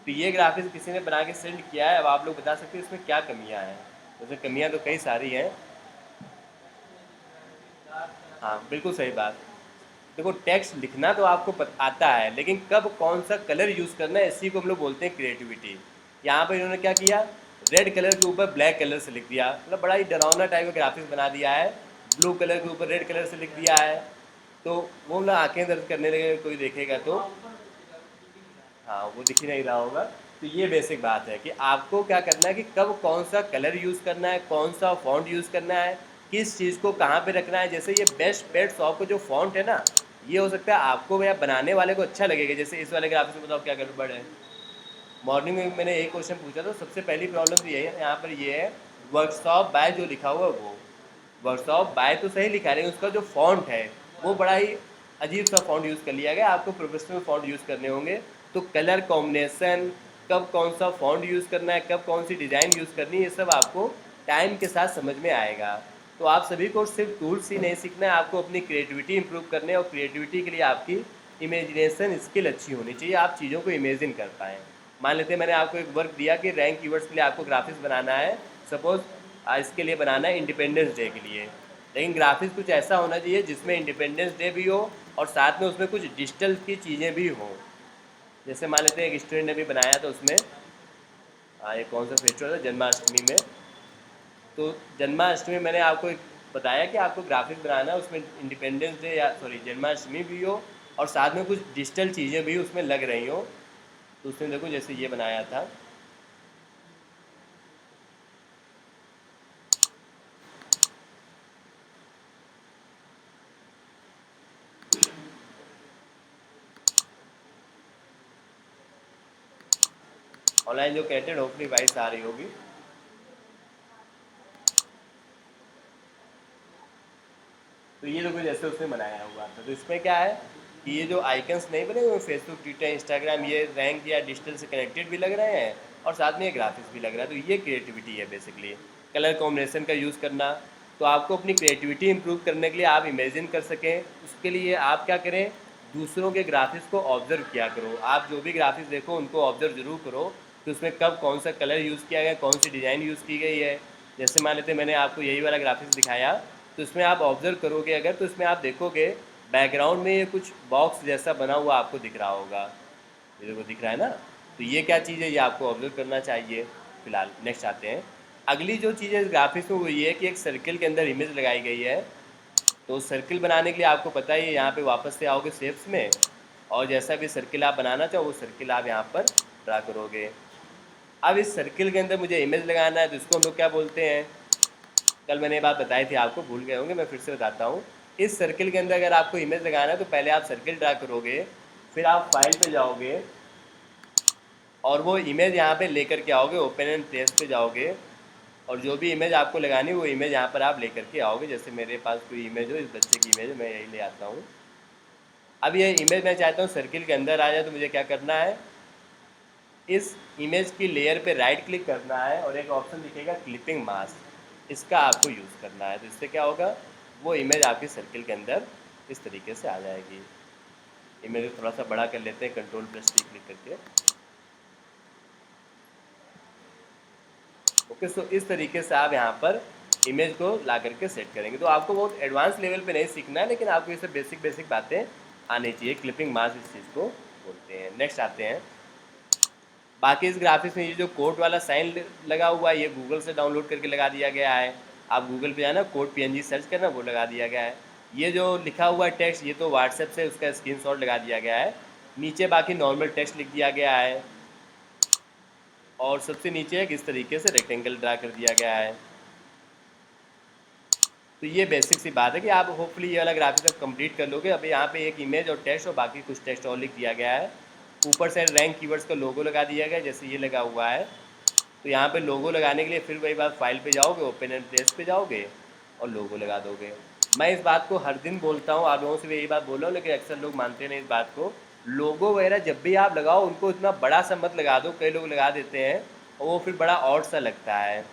Speaker 1: तो ये ग्राफिक्स किसी ने बना के सेंड किया है। अब आप लोग बता सकते हैं इसमें क्या कमियाँ हैं। वैसे कमियाँ तो कई सारी हैं। हाँ बिल्कुल सही बात। देखो टेक्स्ट लिखना तो आपको आता है, लेकिन कब कौन सा कलर यूज़ करना है इसी को हम लोग बोलते हैं क्रिएटिविटी। यहाँ पर इन्होंने क्या किया, रेड कलर के ऊपर ब्लैक कलर से लिख दिया, मतलब बड़ा ही डरावना टाइप का ग्राफिक्स बना दिया है। ब्लू कलर के ऊपर रेड कलर से लिख दिया है, तो वो मतलब आंखें दर्द करने लगे कोई देखेगा तो। हाँ वो दिख ही नहीं रहा होगा। तो ये बेसिक बात है कि आपको क्या करना है कि कब कौन सा कलर यूज़ करना है, कौन सा फॉन्ट यूज़ करना है, किस चीज़ को कहाँ पे रखना है। जैसे ये बेस्ट पेट शॉप का जो फॉन्ट है ना, ये हो सकता है आपको या बनाने वाले को अच्छा लगेगा। जैसे इस वाले ग्राफिक्स में बताओ क्या गड़बड़ है। मॉर्निंग में मैंने एक क्वेश्चन पूछा था, सबसे पहली प्रॉब्लम तो यही है। यहाँ पर ये है वर्कशॉप बाय जो लिखा हुआ है, वो वर्कशॉप बाय तो सही लिखा है, लेकिन उसका जो फॉन्ट है वो बड़ा ही अजीब सा फॉन्ट यूज़ कर लिया गया। आपको प्रोफेशनल फॉन्ट यूज़ करने होंगे। तो कलर कॉम्बिनेशन, कब कौन सा फॉन्ट यूज़ करना है, कब कौन सी डिज़ाइन यूज़ करनी है, ये सब आपको टाइम के साथ समझ में आएगा। तो आप सभी को सिर्फ टूल्स ही नहीं सीखना है, आपको अपनी क्रिएटिविटी इंप्रूव करने, और क्रिएटिविटी के लिए आपकी इमेजिनेशन स्किल अच्छी होनी चाहिए, आप चीज़ों को इमेजिन कर पाएँ। मान लेते हैं मैंने आपको एक वर्क दिया कि रैंक कीवर्ड्स के लिए आपको ग्राफिक्स बनाना है। सपोज इसके लिए बनाना है इंडिपेंडेंस डे के लिए। लेकिन ग्राफिक्स कुछ ऐसा होना चाहिए जिसमें इंडिपेंडेंस डे भी हो और साथ में उसमें कुछ डिजिटल की चीज़ें भी हों। जैसे मान लेते हैं एक स्टूडेंट ने भी बनाया था उसमें, ये कौन सा फेस्टिवल है, जन्माष्टमी में। तो जन्माष्टमी मैंने आपको एक बताया कि आपको ग्राफिक्स बनाना है, उसमें इंडिपेंडेंस डे या सॉरी जन्माष्टमी भी हो और साथ में कुछ डिजिटल चीज़ें भी उसमें लग रही हो। तो उसने देखो जैसे ये बनाया था, ऑनलाइन जो कैटेड होपफुली वाइस आ रही होगी। तो ये देखो जैसे उसने बनाया हुआ था। तो इसमें क्या है कि ये जो आइकन्स नहीं बने हुए फेसबुक, ट्विटर, इंस्टाग्राम, ये रैंक या डिजिटल से कनेक्टेड भी लग रहे हैं और साथ में ये ग्राफिक्स भी लग रहा है। तो ये क्रिएटिविटी है बेसिकली, कलर कॉम्बिनेशन का यूज़ करना। तो आपको अपनी क्रिएटिविटी इंप्रूव करने के लिए, आप इमेजिन कर सकें, उसके लिए आप क्या करें, दूसरों के ग्राफिक्स को ऑब्जर्व किया करो। आप जो भी ग्राफिक्स देखो उनको ऑब्जर्व जरूर करो कि उसमें कब कौन सा कलर यूज़ किया गया, कौन सी डिज़ाइन यूज़ की गई है। जैसे मान लेते मैंने आपको यही वाला ग्राफिक्स दिखाया, तो इसमें आप ऑब्जर्व करोगे अगर, तो इसमें आप देखोगे बैकग्राउंड में ये कुछ बॉक्स जैसा बना हुआ आपको दिख रहा होगा। ये देखो दिख रहा है ना। तो ये क्या चीज़ है, ये आपको ऑब्जर्व करना चाहिए। फिलहाल नेक्स्ट आते हैं। अगली जो चीज़ है इस ग्राफिक्स में वो ये है कि एक सर्किल के अंदर इमेज लगाई गई है। तो सर्किल बनाने के लिए आपको पता ही है, यहाँ पे वापस से आओगे शेप्स में और जैसा भी सर्किल आप बनाना चाहो वो सर्किल आप यहाँ पर ड्रा करोगे। अब इस सर्किल के अंदर मुझे इमेज लगाना है, तो इसको हम लोग क्या बोलते हैं, कल मैंने ये बात बताई थी आपको, भूल गए होंगे, मैं फिर से बताता हूँ। इस सर्किल के अंदर अगर आपको इमेज लगाना है तो पहले आप सर्किल ड्रा करोगे, फिर आप फाइल पे जाओगे और वो इमेज यहाँ पे लेकर के आओगे, ओपन एंड प्लेस पे जाओगे और जो भी इमेज आपको लगानी है वो इमेज यहाँ पर आप लेकर के आओगे। जैसे मेरे पास कोई इमेज हो, इस बच्चे की इमेज मैं यही ले आता हूँ। अब ये इमेज मैं चाहता हूँ सर्किल के अंदर आ जाए, तो मुझे क्या करना है, इस इमेज की लेयर पे राइट क्लिक करना है और एक ऑप्शन दिखेगा क्लिपिंग मास्क, इसका आपको यूज़ करना है। तो इससे क्या होगा, वो इमेज आपकी सर्किल के अंदर इस तरीके से आ जाएगी। इमेज को थोड़ा सा बड़ा कर लेते हैं Ctrl+T क्लिक करके। ओके, सो इस तरीके से आप यहाँ पर इमेज को ला करके सेट करेंगे। तो आपको बहुत एडवांस लेवल पे नहीं सीखना है, लेकिन आपको ये सब बेसिक बेसिक बातें आनी चाहिए। क्लिपिंग मास्क इस चीज़ को बोलते हैं। नेक्स्ट आते हैं। बाकी इस ग्राफिक्स में ये जो कोड वाला साइन लगा हुआ है, ये गूगल से डाउनलोड करके लगा दिया गया है। आप गूगल पे जाना, कोड PNG सर्च करना, वो लगा दिया गया है। ये जो लिखा हुआ है टेक्स्ट, ये तो व्हाट्सएप से उसका स्क्रीनशॉट लगा दिया गया है। नीचे बाकी नॉर्मल टेक्स्ट लिख दिया गया है और सबसे नीचे एक इस तरीके से रेक्टेंगल ड्रा कर दिया गया है। तो ये बेसिक सी बात है कि आप होपफुली ये वाला ग्राफिक आप कंप्लीट कर लोगे। अभी यहाँ पे एक इमेज और टेक्स्ट और बाकी कुछ टेक्स्ट और लिख दिया गया है। ऊपर से रैंक कीवर्ड्स का लोगो लगा दिया गया है, जैसे ये लगा हुआ है। तो यहाँ पे लोगो लगाने के लिए फिर वही बात, फाइल पे जाओगे, ओपन एंड प्लेस पे जाओगे और लोगो लगा दोगे। मैं इस बात को हर दिन बोलता हूँ, आप लोगों से भी यही बात बोल रहा हूँ, लेकिन अक्सर लोग मानते नहीं इस बात को। लोगो वगैरह जब भी आप लगाओ उनको इतना बड़ा सा मत लगा दो, कई लोग लगा देते हैं और वो फिर बड़ा ऑड सा लगता है।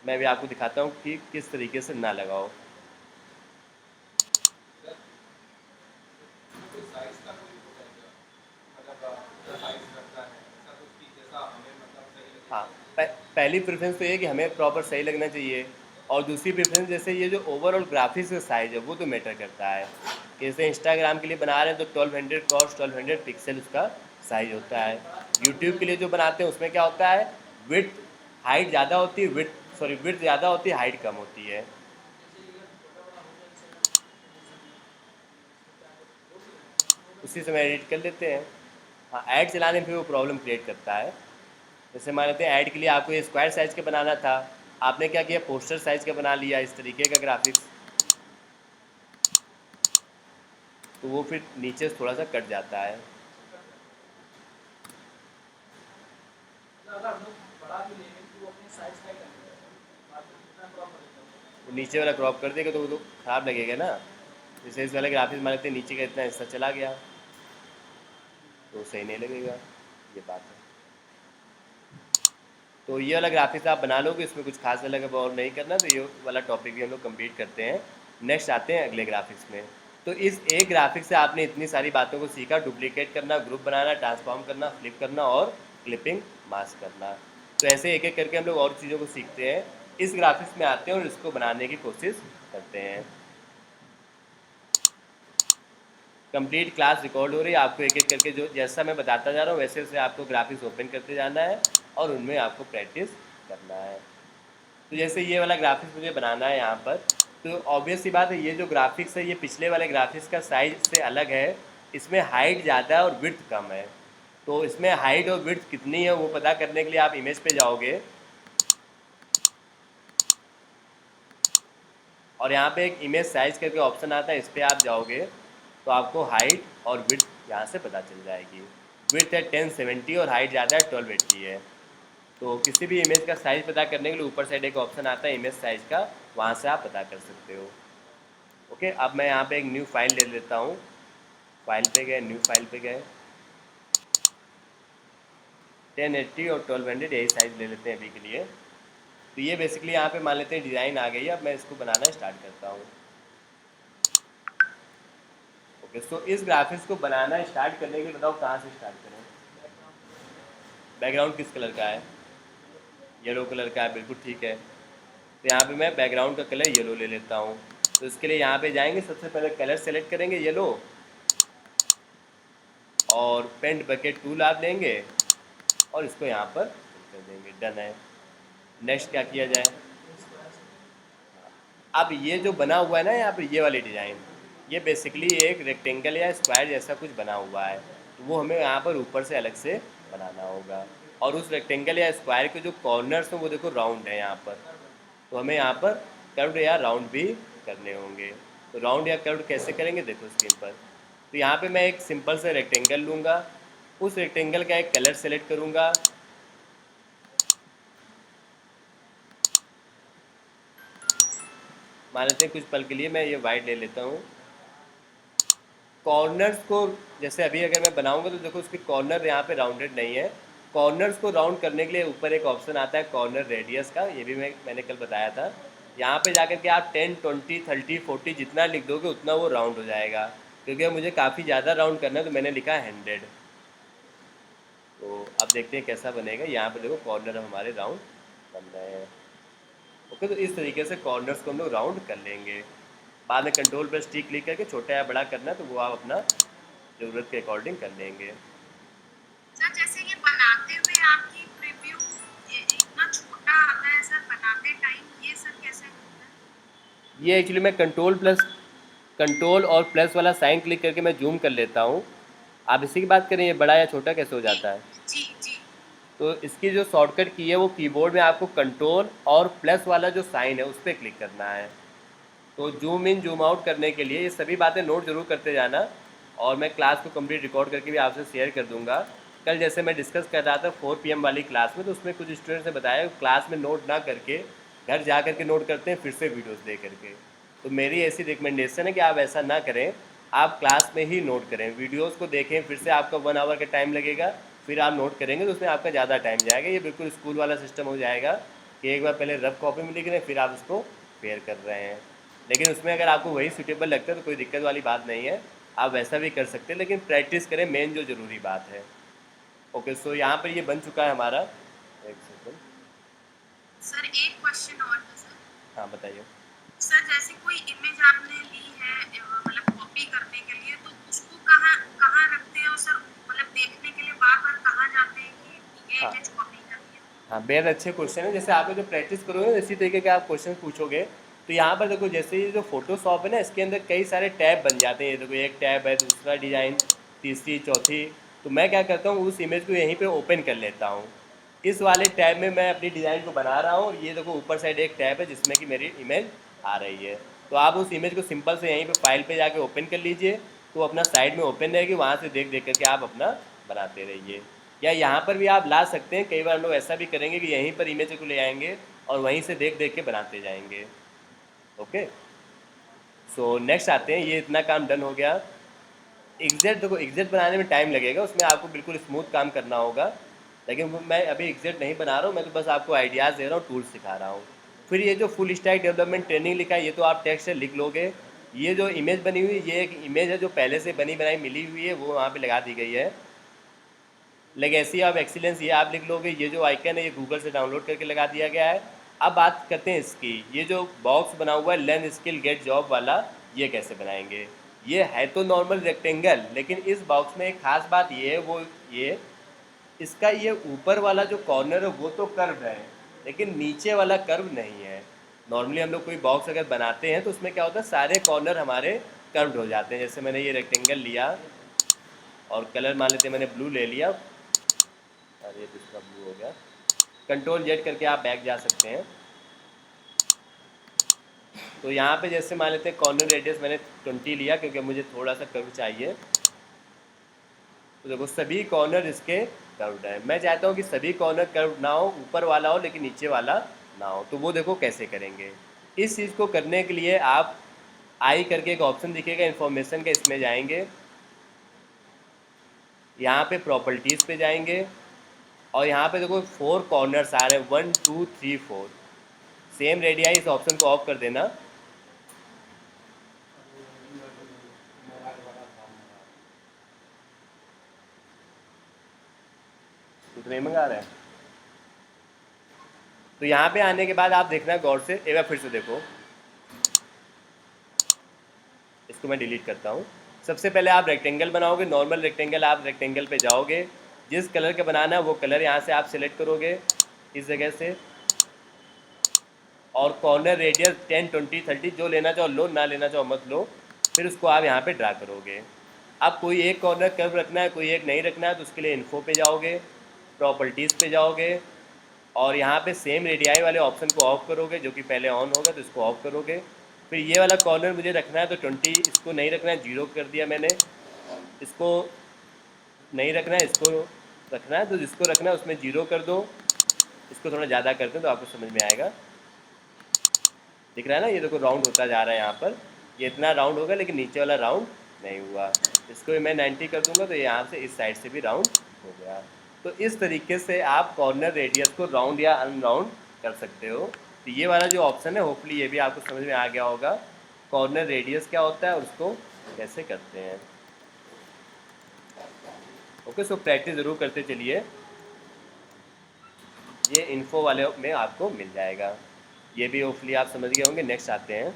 Speaker 1: मैं भी आपको दिखाता हूँ कि किस तरीके से ना लगाओ। हाँ, पहली प्रेफरेंस तो ये कि हमें प्रॉपर सही लगना चाहिए और दूसरी प्रेफरेंस जैसे ये जो ओवरऑल ग्राफिक्स का साइज़ है वो तो मैटर करता है। जैसे इंस्टाग्राम के लिए बना रहे हैं तो 1200 क्रॉस 1200 पिक्सल उसका साइज़ होता है। यूट्यूब के लिए जो बनाते हैं उसमें क्या होता है, विड्थ हाइट ज़्यादा होती है, विड्थ ज़्यादा होती है, हाइट कम होती है। उसी समय एडिट कर लेते हैं। हाँ, ऐड चलाने में फिर वो प्रॉब्लम क्रिएट करता है। जैसे मान लेते हैं ऐड के लिए आपको ये स्क्वायर साइज़ का बनाना था, आपने क्या किया, पोस्टर साइज़ का बना लिया इस तरीके का ग्राफिक्स, तो वो फिर नीचे से थोड़ा सा कट जाता है। वो नीचे वाला क्रॉप कर देगा तो वो तो ख़राब लगेगा ना। जैसे इस वाले ग्राफिक्स मान लेते हैं नीचे का इतना हिस्सा चला गया तो सही नहीं लगेगा, ये बात है। तो ये वाला ग्राफिक्स आप बना लोगे, इसमें कुछ खास अलग और नहीं करना। तो ये वाला टॉपिक भी हम लोग कंप्लीट करते हैं। नेक्स्ट आते हैं अगले ग्राफिक्स में। तो इस एक ग्राफिक्स से आपने इतनी सारी बातों को सीखा, डुप्लीकेट करना, ग्रुप बनाना, ट्रांसफॉर्म करना, फ्लिप करना और क्लिपिंग मास्क करना। तो ऐसे एक एक करके हम लोग और चीज़ों को सीखते हैं। इस ग्राफिक्स में आते हैं और इसको बनाने की कोशिश करते हैं। कंप्लीट क्लास रिकॉर्ड हो रही है, आपको एक एक करके जो जैसा मैं बताता जा रहा हूँ वैसे वैसे आपको ग्राफिक्स ओपन करते जाना है और उनमें आपको प्रैक्टिस करना है। तो जैसे ये वाला ग्राफिक्स मुझे बनाना है यहाँ पर, तो ऑब्वियस सी बात है ये जो ग्राफिक्स है ये पिछले वाले ग्राफिक्स का साइज से अलग है। इसमें हाइट ज़्यादा है और विड्थ कम है। तो इसमें हाइट और विड्थ कितनी है वो पता करने के लिए आप इमेज पे जाओगे और यहाँ पे एक इमेज साइज करके ऑप्शन आता है, इस पर आप जाओगे तो आपको हाइट और विड्थ यहाँ से पता चल जाएगी। विड्थ है 1070 और हाइट ज़्यादा है 1280 है। तो किसी भी इमेज का साइज़ पता करने के लिए ऊपर साइड एक ऑप्शन आता है इमेज साइज़ का, वहाँ से आप पता कर सकते हो। ओके, अब मैं यहाँ पे एक न्यू फाइल ले लेता हूँ। फाइल पे गए, न्यू फाइल पे गए, 1080 और 1200 यही साइज़ ले लेते हैं अभी के लिए। तो ये बेसिकली यहाँ पे मान लेते हैं डिज़ाइन आ गई है। अब मैं इसको बनाना स्टार्ट करता हूँ। ओके, सो इस ग्राफिक्स को बनाना स्टार्ट करने के लिए बताओ कहाँ से स्टार्ट करें। बैकग्राउंड किस कलर का है? येलो कलर का है, बिल्कुल ठीक है। तो यहाँ पे मैं बैकग्राउंड का कलर येलो ले लेता हूँ। तो इसके लिए यहाँ पे जाएंगे, सबसे पहले कलर सेलेक्ट करेंगे येलो और पेंट बकेट टूल आप लेंगे और इसको यहाँ पर कर देंगे, डन है। नेक्स्ट क्या किया जाए? अब ये जो बना हुआ है ना यहाँ पर ये वाली डिज़ाइन, ये बेसिकली एक रेक्टेंगल या स्क्वायर जैसा कुछ बना हुआ है। तो वो हमें यहाँ पर ऊपर से अलग से बनाना होगा। और उस रेक्टेंगल या स्क्वायर के जो कॉर्नर्स हैं वो देखो राउंड है यहाँ पर। तो हमें यहाँ पर कर्व्ड या राउंड भी करने होंगे। तो राउंड या कर्व्ड कैसे करेंगे देखो स्क्रीन पर। तो यहाँ पे मैं एक सिंपल से रेक्टेंगल लूँगा, उस रेक्टेंगल का एक कलर सेलेक्ट करूँगा। मान लेते हैं कुछ पल के लिए मैं ये वाइट ले लेता हूँ। कॉर्नर्स को जैसे अभी अगर मैं बनाऊँगा तो देखो उसके कॉर्नर यहाँ पे राउंडेड नहीं है। कॉर्नर्स को राउंड करने के लिए ऊपर एक ऑप्शन आता है कॉर्नर रेडियस का, ये भी मैंने कल बताया था। यहाँ पे जाकर के आप 10, 20, 30, 40 जितना लिख दोगे उतना वो राउंड हो जाएगा। क्योंकि मुझे काफ़ी ज़्यादा राउंड करना है तो मैंने लिखा है 100। तो अब देखते हैं कैसा बनेगा। यहाँ पे देखो कॉर्नर हमारे राउंड बन रहे हैं। ओके, तो इस तरीके से कॉर्नर्स को हम लोग राउंड कर लेंगे। बाद में कंट्रोल प्लस टी क्लिक करके छोटा या बड़ा करना है तो वो आप अपना ज़रूरत के अकॉर्डिंग कर लेंगे।
Speaker 2: सर जैसे ये बनाते हुए आपकी प्रीव्यू इतना छोटा आता है सर बनाते टाइम, ये सर कैसे होता है?
Speaker 1: ये एक्चुअली मैं कंट्रोल और प्लस वाला साइन क्लिक करके मैं जूम कर लेता हूँ। आप इसी की बात करें ये बड़ा या छोटा कैसे हो
Speaker 2: जी
Speaker 1: जाता है?
Speaker 2: जी जी।
Speaker 1: तो इसकी जो शॉर्टकट की है वो कीबोर्ड में आपको कंट्रोल और प्लस वाला जो साइन है उस पर क्लिक करना है। तो जूम इन जूम आउट करने के लिए ये सभी बातें नोट जरूर करते जाना। और मैं क्लास को कंप्लीट रिकॉर्ड करके भी आपसे शेयर कर दूंगा। कल जैसे मैं डिस्कस कर रहा था 4 PM वाली क्लास में, तो उसमें कुछ स्टूडेंट्स ने बताया क्लास में नोट ना करके घर जा करके नोट करते हैं फिर से वीडियोस देख करके। तो मेरी ऐसी रिकमेंडेशन है कि आप ऐसा ना करें, आप क्लास में ही नोट करें, वीडियोज़ को देखें। फिर से आपका 1 आवर का टाइम लगेगा, फिर आप नोट करेंगे तो उसमें आपका ज़्यादा टाइम जाएगा। ये बिल्कुल स्कूल वाला सिस्टम हो जाएगा कि एक बार पहले रफ कॉपी में लिख रहे हैं फिर आप उसको फेयर कर रहे हैं। लेकिन उसमें अगर आपको वही सूटेबल लगता है तो कोई दिक्कत वाली बात नहीं है, आप वैसा भी कर सकते हैं, लेकिन प्रैक्टिस करें, मेन जो ज़रूरी बात है। ओके, सो यहाँ पर ये बन चुका है हमारा। एक सेकंड।
Speaker 2: सर एक क्वेश्चन और था सर।
Speaker 1: हाँ बताइए।
Speaker 2: सर जैसे कोई इमेज आपने ली है मतलब कॉपी करने के लिए, तो उसको कहाँ कहाँ रखते हैं और सर मतलब देखने के लिए बार बार कहाँ जाते हैं कि ये
Speaker 1: हाँ
Speaker 2: इमेज कॉपी करनी है?
Speaker 1: हाँ, बेहद अच्छे क्वेश्चन है। जैसे आप जो प्रैक्टिस करोगे ना इसी तरीके के आप क्वेश्चन पूछोगे। तो यहाँ पर देखो जैसे ये जो फोटोशॉप है ना इसके अंदर कई सारे टैब बन जाते हैं। ये देखो एक टैब है, दूसरा डिज़ाइन, तीसरी, चौथी। तो मैं क्या करता हूँ उस इमेज को यहीं पे ओपन कर लेता हूँ। इस वाले टैब में मैं अपनी डिज़ाइन को बना रहा हूँ और ये देखो ऊपर साइड एक टैब है जिसमें कि मेरी इमेज आ रही है। तो आप उस इमेज को सिंपल से यहीं पे फाइल पे जाके ओपन कर लीजिए, तो अपना साइड में ओपन रहेगी, वहाँ से देख देख करके आप अपना बनाते रहिए। या यहाँ पर भी आप ला सकते हैं, कई बार लोग ऐसा भी करेंगे कि यहीं पर इमेज को ले आएंगे और वहीं से देख देख के बनाते जाएंगे। ओके, सो नेक्स्ट आते हैं। ये इतना काम डन हो गया। एग्जैक्ट देखो एग्जैक्ट बनाने में टाइम लगेगा, उसमें आपको बिल्कुल स्मूथ काम करना होगा। लेकिन मैं अभी एग्जैक्ट नहीं बना रहा हूँ, मैं तो बस आपको आइडियाज़ दे रहा हूँ, टूल्स सिखा रहा हूँ। फिर ये जो फुल स्टैक डेवलपमेंट ट्रेनिंग लिखा है ये तो आप टेक्स्ट से लिख लोगे। ये जो इमेज बनी हुई ये एक इमेज है जो पहले से बनी बनाई मिली हुई है, वो वहाँ पे लगा दी गई है। लेगेसी ऑफ एक्सीलेंस ये आप लिख लोगे। ये जो आइकन है ये गूगल से डाउनलोड करके लगा दिया गया है। अब बात करते हैं इसकी, ये जो बॉक्स बना हुआ है लर्न स्किल गेट जॉब वाला, ये कैसे बनाएंगे। ये है तो नॉर्मल रेक्टेंगल, लेकिन इस बॉक्स में एक खास बात ये है, वो ये इसका ये ऊपर वाला जो कॉर्नर है वो तो कर्व है, लेकिन नीचे वाला कर्व नहीं है। नॉर्मली हम लोग कोई बॉक्स अगर बनाते हैं तो उसमें क्या होता है, सारे कॉर्नर हमारे कर्व्ड हो जाते हैं। जैसे मैंने ये रेक्टेंगल लिया और कलर मान लेते हैं, मैंने ब्लू ले लिया, और ये दूसरा ब्लू हो गया। कंट्रोल जेड करके आप बैक जा सकते हैं। तो यहाँ पे जैसे मान लेते हैं कॉर्नर रेडियस मैंने 20 लिया, क्योंकि मुझे थोड़ा सा कर्व चाहिए। तो देखो सभी कॉर्नर इसके कर्व्ड है। मैं चाहता हूँ कि सभी कॉर्नर कर्व ना हो, ऊपर वाला हो लेकिन नीचे वाला ना हो। तो वो देखो कैसे करेंगे। इस चीज़ को करने के लिए आप आई करके एक ऑप्शन दिखेगा इन्फॉर्मेशन का, इसमें जाएंगे, यहाँ पे प्रॉपर्टीज़ पे जाएंगे, और यहाँ पे देखो 4 कॉर्नर्स आ रहे हैं, 1 2 3 4। सेम रेडियाई, इस ऑप्शन को ऑफ कर देना। उतने मंगा रहे हैं। तो यहाँ पे आने के बाद आप देखना गौर से, एक बार फिर से देखो, इसको मैं डिलीट करता हूँ। सबसे पहले आप रेक्टेंगल बनाओगे, नॉर्मल रेक्टेंगल, आप रेक्टेंगल पे जाओगे, जिस कलर का बनाना है वो कलर यहाँ से आप सिलेक्ट करोगे इस जगह से, और कॉर्नर रेडियस 10 20 30 जो लेना चाहो लो, ना लेना चाहो मत लो। फिर उसको आप यहाँ पे ड्रा करोगे। अब कोई एक कॉर्नर कर्व रखना है, कोई एक नहीं रखना है, तो उसके लिए इन्फो पे जाओगे, प्रॉपर्टीज़ पे जाओगे, और यहाँ पे सेम रेडियाई वाले ऑप्शन को ऑफ करोगे, जो कि पहले ऑन होगा तो इसको ऑफ करोगे। फिर ये वाला कॉर्नर मुझे रखना है तो 20, इसको नहीं रखना है, 0 कर दिया मैंने। इसको नहीं रखना है, इसको रखना है, तो जिसको रखना है उसमें 0 कर दो। इसको थोड़ा ज़्यादा कर दो तो आपको समझ में आएगा। दिख रहा है ना, ये देखो राउंड होता जा रहा है यहाँ पर। ये इतना राउंड होगा, लेकिन नीचे वाला राउंड नहीं हुआ। इसको भी मैं 90 कर दूंगा, तो यहाँ से इस साइड से भी राउंड हो गया। तो इस तरीके से आप कॉर्नर रेडियस को राउंड या अनराउंड कर सकते हो। तो ये वाला जो ऑप्शन है, होपफुली ये भी आपको समझ में आ गया होगा, कॉर्नर रेडियस क्या होता है और उसको कैसे करते हैं। ओके, सो प्रैक्टिस ज़रूर करते चलिए, ये इन्फो वाले में आपको मिल जाएगा। ये भी होपफुली आप समझ गए होंगे। नेक्स्ट आते हैं।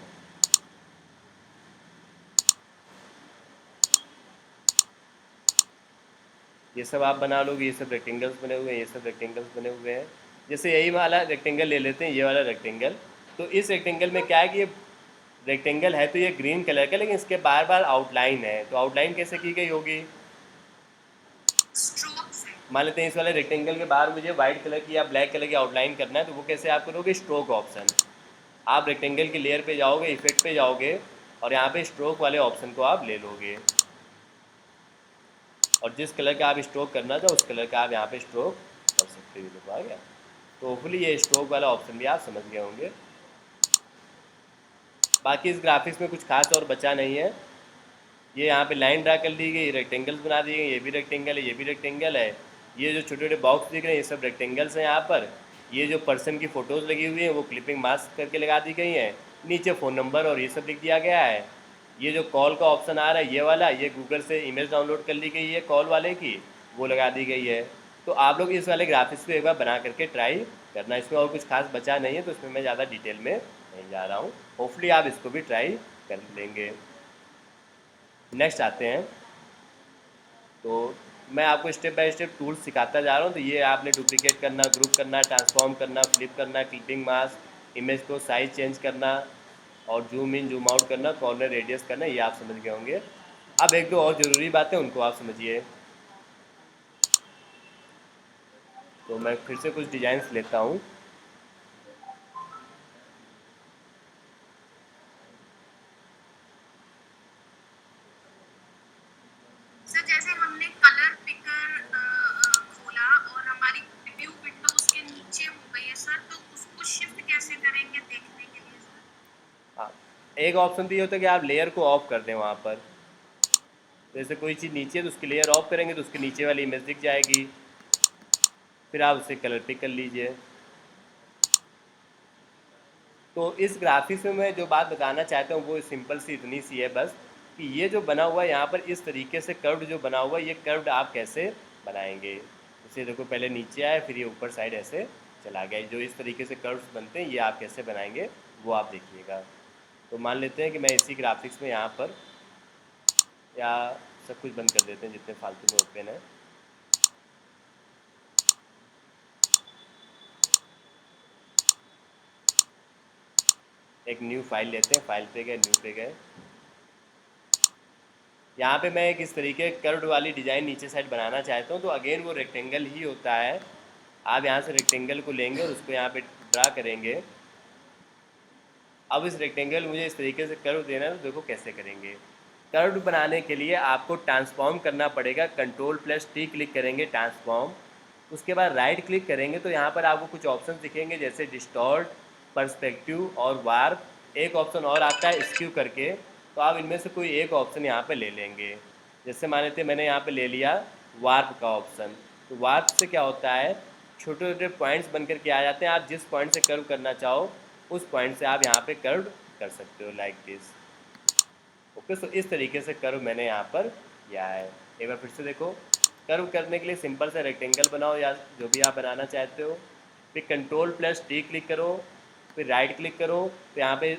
Speaker 1: ये सब आप बना लोगे, ये सब रेक्टेंगल्स बने हुए हैं, ये सब रेक्टेंगल्स बने हुए हैं। जैसे यही वाला रेक्टेंगल ले लेते हैं, ये वाला रेक्टेंगल। तो इस रेक्टेंगल में क्या है कि ये रेक्टेंगल है तो ये ग्रीन कलर का, लेकिन इसके बार बार आउटलाइन है। तो आउटलाइन कैसे की गई होगी,
Speaker 2: स्ट्रोक से।
Speaker 1: मान लेते हैं इस वाले रेक्टेंगल के बाहर मुझे वाइट कलर की या ब्लैक कलर की आउटलाइन करना है, तो वो कैसे आप करोगे, स्ट्रोक ऑप्शन। आप रेक्टेंगल की लेयर पे जाओगे, इफेक्ट पे जाओगे, और यहाँ पे स्ट्रोक वाले ऑप्शन को आप ले लोगे, और जिस कलर का आप स्ट्रोक करना था उस कलर का आप यहाँ पे स्ट्रोक कर सकते हो। देखो आ गया। तो होपफुली ये स्ट्रोक वाला ऑप्शन भी आप समझ गए होंगे। बाकी इस ग्राफिक्स में कुछ खास और बचा नहीं है। ये यहाँ पे लाइन ड्रा कर दी गई, रेक्टेंगल्स बना दिए गए, ये भी रेक्टेंगल है, ये भी रेक्टेंगल है। ये जो छोटे छोटे बॉक्स दिख रहे हैं ये सब रेक्टेंगल्स हैं यहाँ पर। ये जो पर्सन की फ़ोटोज़ लगी हुई हैं वो क्लिपिंग मास्क करके लगा दी गई हैं। नीचे फ़ोन नंबर और ये सब लिख दिया गया है। ये जो कॉल का ऑप्शन आ रहा है ये वाला, ये गूगल से इमेज डाउनलोड कर ली गई है कॉल वाले की, वो लगा दी गई है। तो आप लोग इस वाले ग्राफिक्स को एक बार बना करके ट्राई करना। इसमें और कुछ खास बचा नहीं है, तो इसमें मैं ज़्यादा डिटेल में नहीं जा रहा हूँ। होपफुली आप इसको भी ट्राई कर लेंगे। नेक्स्ट आते हैं। तो मैं आपको स्टेप बाय स्टेप टूल्स सिखाता जा रहा हूँ। तो ये आपने डुप्लीकेट करना, ग्रुप करना, ट्रांसफॉर्म करना, फ्लिप करना, क्लिपिंग मास्क, इमेज को साइज चेंज करना, और जूम इन जूम आउट करना, कॉर्नर रेडियस करना, ये आप समझ गए होंगे। अब एक दो और ज़रूरी बातें उनको आप समझिए। तो मैं फिर से कुछ डिज़ाइंस लेता हूँ।
Speaker 2: सर जैसे हमने कलर पिकर खोला और हमारी प्रीव्यू विंडो उसके नीचे हो गई है सर, तो उसको शिफ्ट कैसे करेंगे देखने के लिए सर?
Speaker 1: हाँ, एक ऑप्शन तो ये होता है कि आप लेयर को ऑफ कर दें वहाँ पर। जैसे कोई चीज़ नीचे है तो उसकी लेयर ऑफ करेंगे तो उसके नीचे वाली इमेज दिख जाएगी। फिर आप उसे कलर पिक कर लीजिए। तो इस ग्राफिक्स में मैं जो बात बताना चाहता हूँ वो सिंपल सी इतनी सी है बस, कि ये जो बना हुआ है यहाँ पर इस तरीके से कर्व्ड जो बना हुआ है, ये कर्व्ड आप कैसे बनाएंगे। जैसे देखो पहले नीचे आए, फिर ये ऊपर साइड ऐसे चला गया। जो इस तरीके से कर्व्स बनते हैं ये आप कैसे बनाएंगे वो आप देखिएगा। तो मान लेते हैं कि मैं इसी ग्राफिक्स में यहाँ पर या सब कुछ बंद कर देते हैं जितने फालतू में ओपन है। एक न्यू फाइल लेते हैं, फाइल पे गए, न्यू पे गए। यहाँ पे मैं एक इस तरीके कर्व्ड वाली डिज़ाइन नीचे साइड बनाना चाहता हूँ, तो अगेन वो रेक्टेंगल ही होता है। आप यहाँ से रेक्टेंगल को लेंगे और उसको यहाँ पे ड्रा करेंगे। अब इस रेक्टेंगल मुझे इस तरीके से कर्व देना है, तो देखो कैसे करेंगे। कर्व बनाने के लिए आपको ट्रांसफॉर्म करना पड़ेगा। कंट्रोल+T क्लिक करेंगे, ट्रांसफॉर्म। उसके बाद राइट क्लिक करेंगे तो यहाँ पर आपको कुछ ऑप्शन दिखेंगे जैसे डिस्टॉर्ट, पर्सपेक्टिव और वार्प। एक ऑप्शन और आता है स्क्यू करके, तो आप इनमें से कोई एक ऑप्शन यहाँ पे ले लेंगे। जैसे मान लेते मैंने यहाँ पे ले लिया वार्प का ऑप्शन। तो वार्प से क्या होता है, छोटे छोटे पॉइंट्स बन कर के आ जाते हैं। आप जिस पॉइंट से कर्व करना चाहो उस पॉइंट से आप यहाँ पे कर्व कर सकते हो, लाइक दिस। ओके, तो इस तरीके से कर्व मैंने यहाँ पर किया है। एक बार फिर से देखो। कर्व करने के लिए सिंपल सा रेक्टेंगल बनाओ या जो भी आप बनाना चाहते हो, फिर कंट्रोल+T क्लिक करो, फिर राइट क्लिक करो। तो यहाँ पे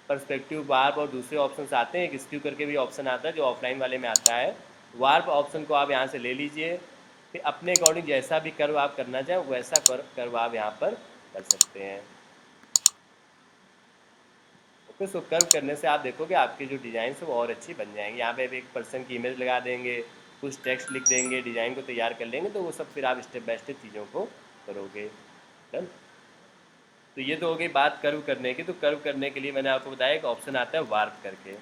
Speaker 1: पर्सपेक्टिव, वार्प और दूसरे ऑप्शन आते हैं। एक स्क्यू करके भी ऑप्शन आता है जो ऑफलाइन वाले में आता है। वार्प ऑप्शन को आप यहाँ से ले लीजिए, फिर अपने अकॉर्डिंग जैसा भी कर्व आप करना चाहें वैसा कर्व आप यहाँ पर कर सकते हैं। ओके, सो कर्व करने से आप देखोगे आपकी जो डिज़ाइन है वो और अच्छी बन जाएंगी। यहाँ पे एक पर्सन की इमेज लगा देंगे, कुछ टेक्स्ट लिख देंगे, डिज़ाइन को तैयार कर लेंगे, तो वो सब फिर आप स्टेप बाय स्टेप चीज़ों को करोगे। डन। तो ये तो हो गई बात कर्व करने की। तो कर्व करने के लिए मैंने आपको बताया एक ऑप्शन आता है वार्प करके,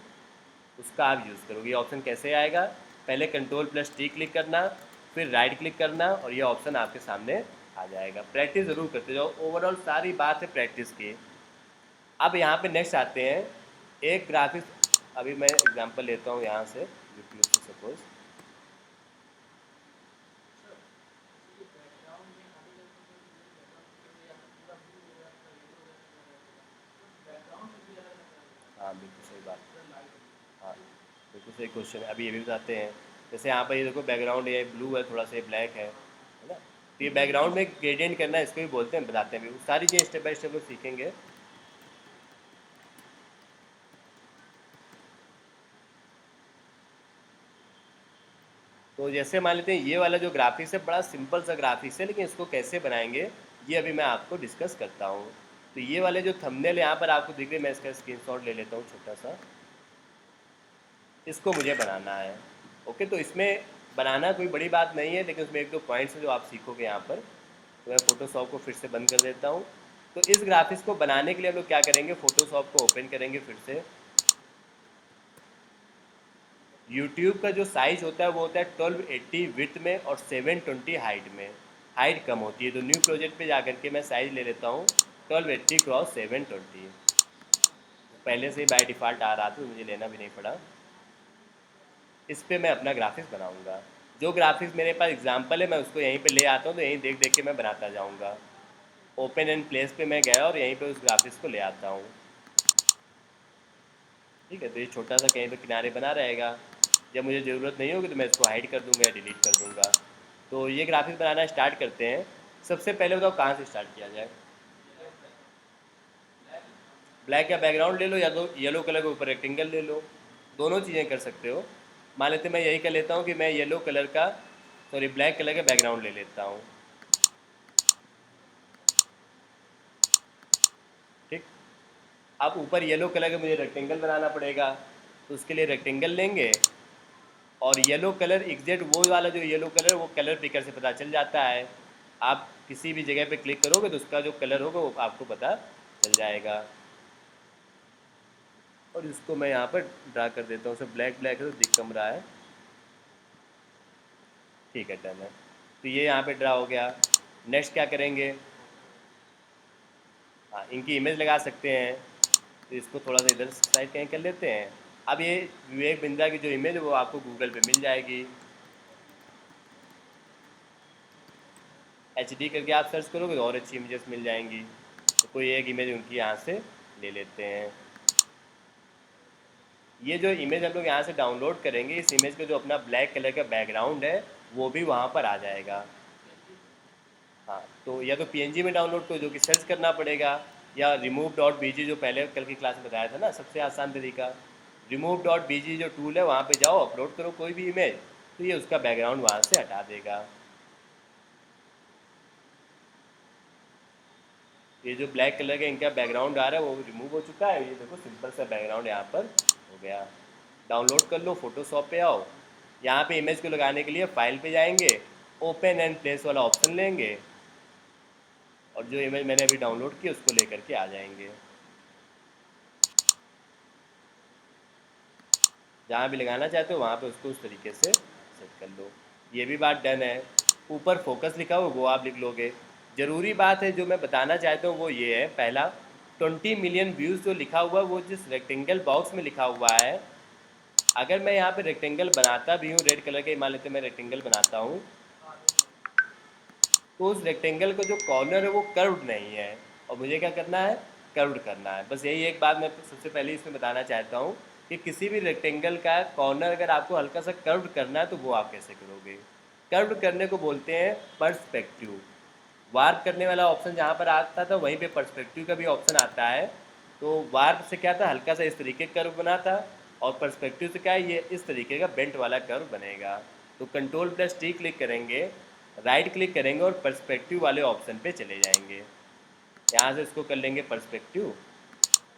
Speaker 1: उसका आप यूज़ करोगे। ये ऑप्शन कैसे आएगा, पहले कंट्रोल+T क्लिक करना, फिर राइट क्लिक करना और ये ऑप्शन आपके सामने आ जाएगा। प्रैक्टिस ज़रूर करते जाओ, ओवरऑल सारी बात है प्रैक्टिस की। अब यहाँ पे नेक्स्ट आते हैं एक ग्राफिक्स। अभी मैं एग्जांपल लेता हूँ यहाँ से यूट्यूब से सपोज। हाँ बिल्कुल सही बात। हाँ बिल्कुल सही क्वेश्चन है। अभी ये भी बताते हैं, जैसे यहाँ पर ये देखो बैकग्राउंड ये ब्लू है, थोड़ा सा ब्लैक है ना। तो ये बैकग्राउंड में ग्रेडियंट करना है, इसको भी बोलते हैं, बताते हैं। भी सारी चीज़ें स्टेप बाय स्टेप लोग सीखेंगे। तो जैसे मान लेते हैं ये वाला जो ग्राफिक्स है बड़ा सिंपल सा ग्राफिक्स है, लेकिन इसको कैसे बनाएंगे ये अभी मैं आपको डिस्कस करता हूँ। तो ये वाले जो थंबनेल यहाँ पर आपको दिख रहे हैं, मैं इसका स्क्रीनशॉट ले लेता हूँ छोटा सा। इसको मुझे बनाना है। ओके, तो इसमें बनाना कोई बड़ी बात नहीं है, लेकिन उसमें एक दो पॉइंट्स हैं जो आप सीखोगे यहाँ पर। तो मैं फ़ोटोशॉप को फिर से बंद कर देता हूँ। तो इस ग्राफिक्स को बनाने के लिए हम लोग क्या करेंगे, फ़ोटोशॉप को ओपन करेंगे फिर से। यूट्यूब का जो साइज़ होता है वो होता है 1280 विड्थ में और 720 हाइट में। हाइट कम होती है, तो न्यू प्रोजेक्ट पे जाकर के मैं साइज़ ले लेता हूँ 1280 × 720। पहले से ही बाय डिफ़ॉल्ट आ रहा था तो मुझे लेना भी नहीं पड़ा। इस पर मैं अपना ग्राफिक्स बनाऊंगा। जो ग्राफिक्स मेरे पास एग्जांपल है मैं उसको यहीं पे ले आता हूँ, तो यहीं देख देख के मैं बनाता जाऊँगा। ओपन एंड प्लेस पे मैं गया और यहीं पे उस ग्राफिक्स को ले आता हूँ। ठीक है, तो ये छोटा सा कहीं पे किनारे बना रहेगा। जब मुझे ज़रूरत नहीं होगी तो मैं इसको हाइड कर दूँगा या डिलीट कर दूँगा। तो ये ग्राफिक्स बनाना स्टार्ट करते हैं। सबसे पहले बताओ कहाँ से स्टार्ट किया जाए। ब्लैक या बैकग्राउंड ले लो, या तो येलो कलर के ऊपर रेक्टेंगल ले लो, दोनों चीज़ें कर सकते हो। मान लेते मैं यही कर लेता हूँ कि मैं येलो कलर का, सॉरी ब्लैक कलर का बैकग्राउंड ले लेता हूँ। ठीक। अब ऊपर येलो कलर का मुझे रेक्टेंगल बनाना पड़ेगा, तो उसके लिए रेक्टेंगल लेंगे। और येलो कलर एग्जैक्ट वो वाला जो येलो कलर वो कलर पिकर से पता चल जाता है। आप किसी भी जगह पे क्लिक करोगे तो उसका जो कलर होगा वो आपको पता चल जाएगा। और इसको मैं यहाँ पर ड्रा कर देता हूँ। सब ब्लैक ब्लैक है तो दिख कम रहा है। ठीक है, डन है। तो ये यहाँ पे ड्रा हो गया। नेक्स्ट क्या करेंगे, हाँ इनकी इमेज लगा सकते हैं। तो इसको थोड़ा सा इधर साइड कहीं कर लेते हैं। अब ये विवेक बिंद्रा की जो इमेज है वो आपको गूगल पे मिल जाएगी। HD करके आप सर्च करोगे तो और अच्छी इमेजेस मिल जाएंगी। तो कोई एक इमेज उनकी यहाँ से ले लेते हैं। ये जो इमेज हम लोग यहाँ से डाउनलोड करेंगे, इस इमेज का जो अपना ब्लैक कलर का बैकग्राउंड है वो भी वहाँ पर आ जाएगा। हाँ, तो या तो पीएनजी में डाउनलोड करो जो कि सर्च करना पड़ेगा, या रिमूव डॉट बीजी जो पहले कल की क्लास में बताया था ना, सबसे आसान तरीका। रिमूव डॉट बीजी जो टूल है वहाँ पे जाओ, अपलोड करो कोई भी इमेज, तो ये उसका बैकग्राउंड वहाँ से हटा देगा। ये जो ब्लैक कलर का इनका बैकग्राउंड आ रहा है वो रिमूव हो चुका है। ये देखो सिंपल सा बैकग्राउंड यहाँ पर हो गया। डाउनलोड कर लो, फोटोशॉप पे आओ, यहाँ पे इमेज को लगाने के लिए फाइल पे जाएंगे, ओपन एंड प्लेस वाला ऑप्शन लेंगे, और जो इमेज मैंने अभी डाउनलोड की उसको लेकर के आ जाएंगे। जहाँ भी लगाना चाहते हो वहाँ पे उसको उस तरीके से सेट कर लो। ये भी बात डन है। ऊपर फोकस लिखा हुआ वो आप लिख लोगे। ज़रूरी बात है जो मैं बताना चाहता हूँ वो ये है, पहला 20 मिलियन व्यूज़ जो लिखा हुआ है वो जिस रेक्टेंगल बॉक्स में लिखा हुआ है, अगर मैं यहाँ पे रेक्टेंगल बनाता भी हूँ, रेड कलर के मान लेते मैं रेक्टेंगल बनाता हूँ, तो उस रेक्टेंगल का जो कॉर्नर है वो कर्व्ड नहीं है, और मुझे क्या करना है, कर्व्ड करना है। बस यही एक बात मैं सबसे पहले इसमें बताना चाहता हूँ कि किसी भी रेक्टेंगल का कॉर्नर अगर आपको हल्का सा कर्व्ड करना है तो वो आप कैसे करोगे। कर्व्ड करने को बोलते हैं पर्सपेक्टिव। वार्प करने वाला ऑप्शन जहाँ पर आता था वहीं पे पर्सपेक्टिव का भी ऑप्शन आता है। तो वार्प से क्या था, हल्का सा इस तरीके का कर्व बना था, और पर्सपेक्टिव से क्या है, ये इस तरीके का बेंट वाला कर्व बनेगा। तो कंट्रोल प्लस टी क्लिक करेंगे, राइट क्लिक करेंगे और पर्सपेक्टिव वाले ऑप्शन पे चले जाएंगे। यहाँ से इसको कर लेंगे पर्सपेक्टिव।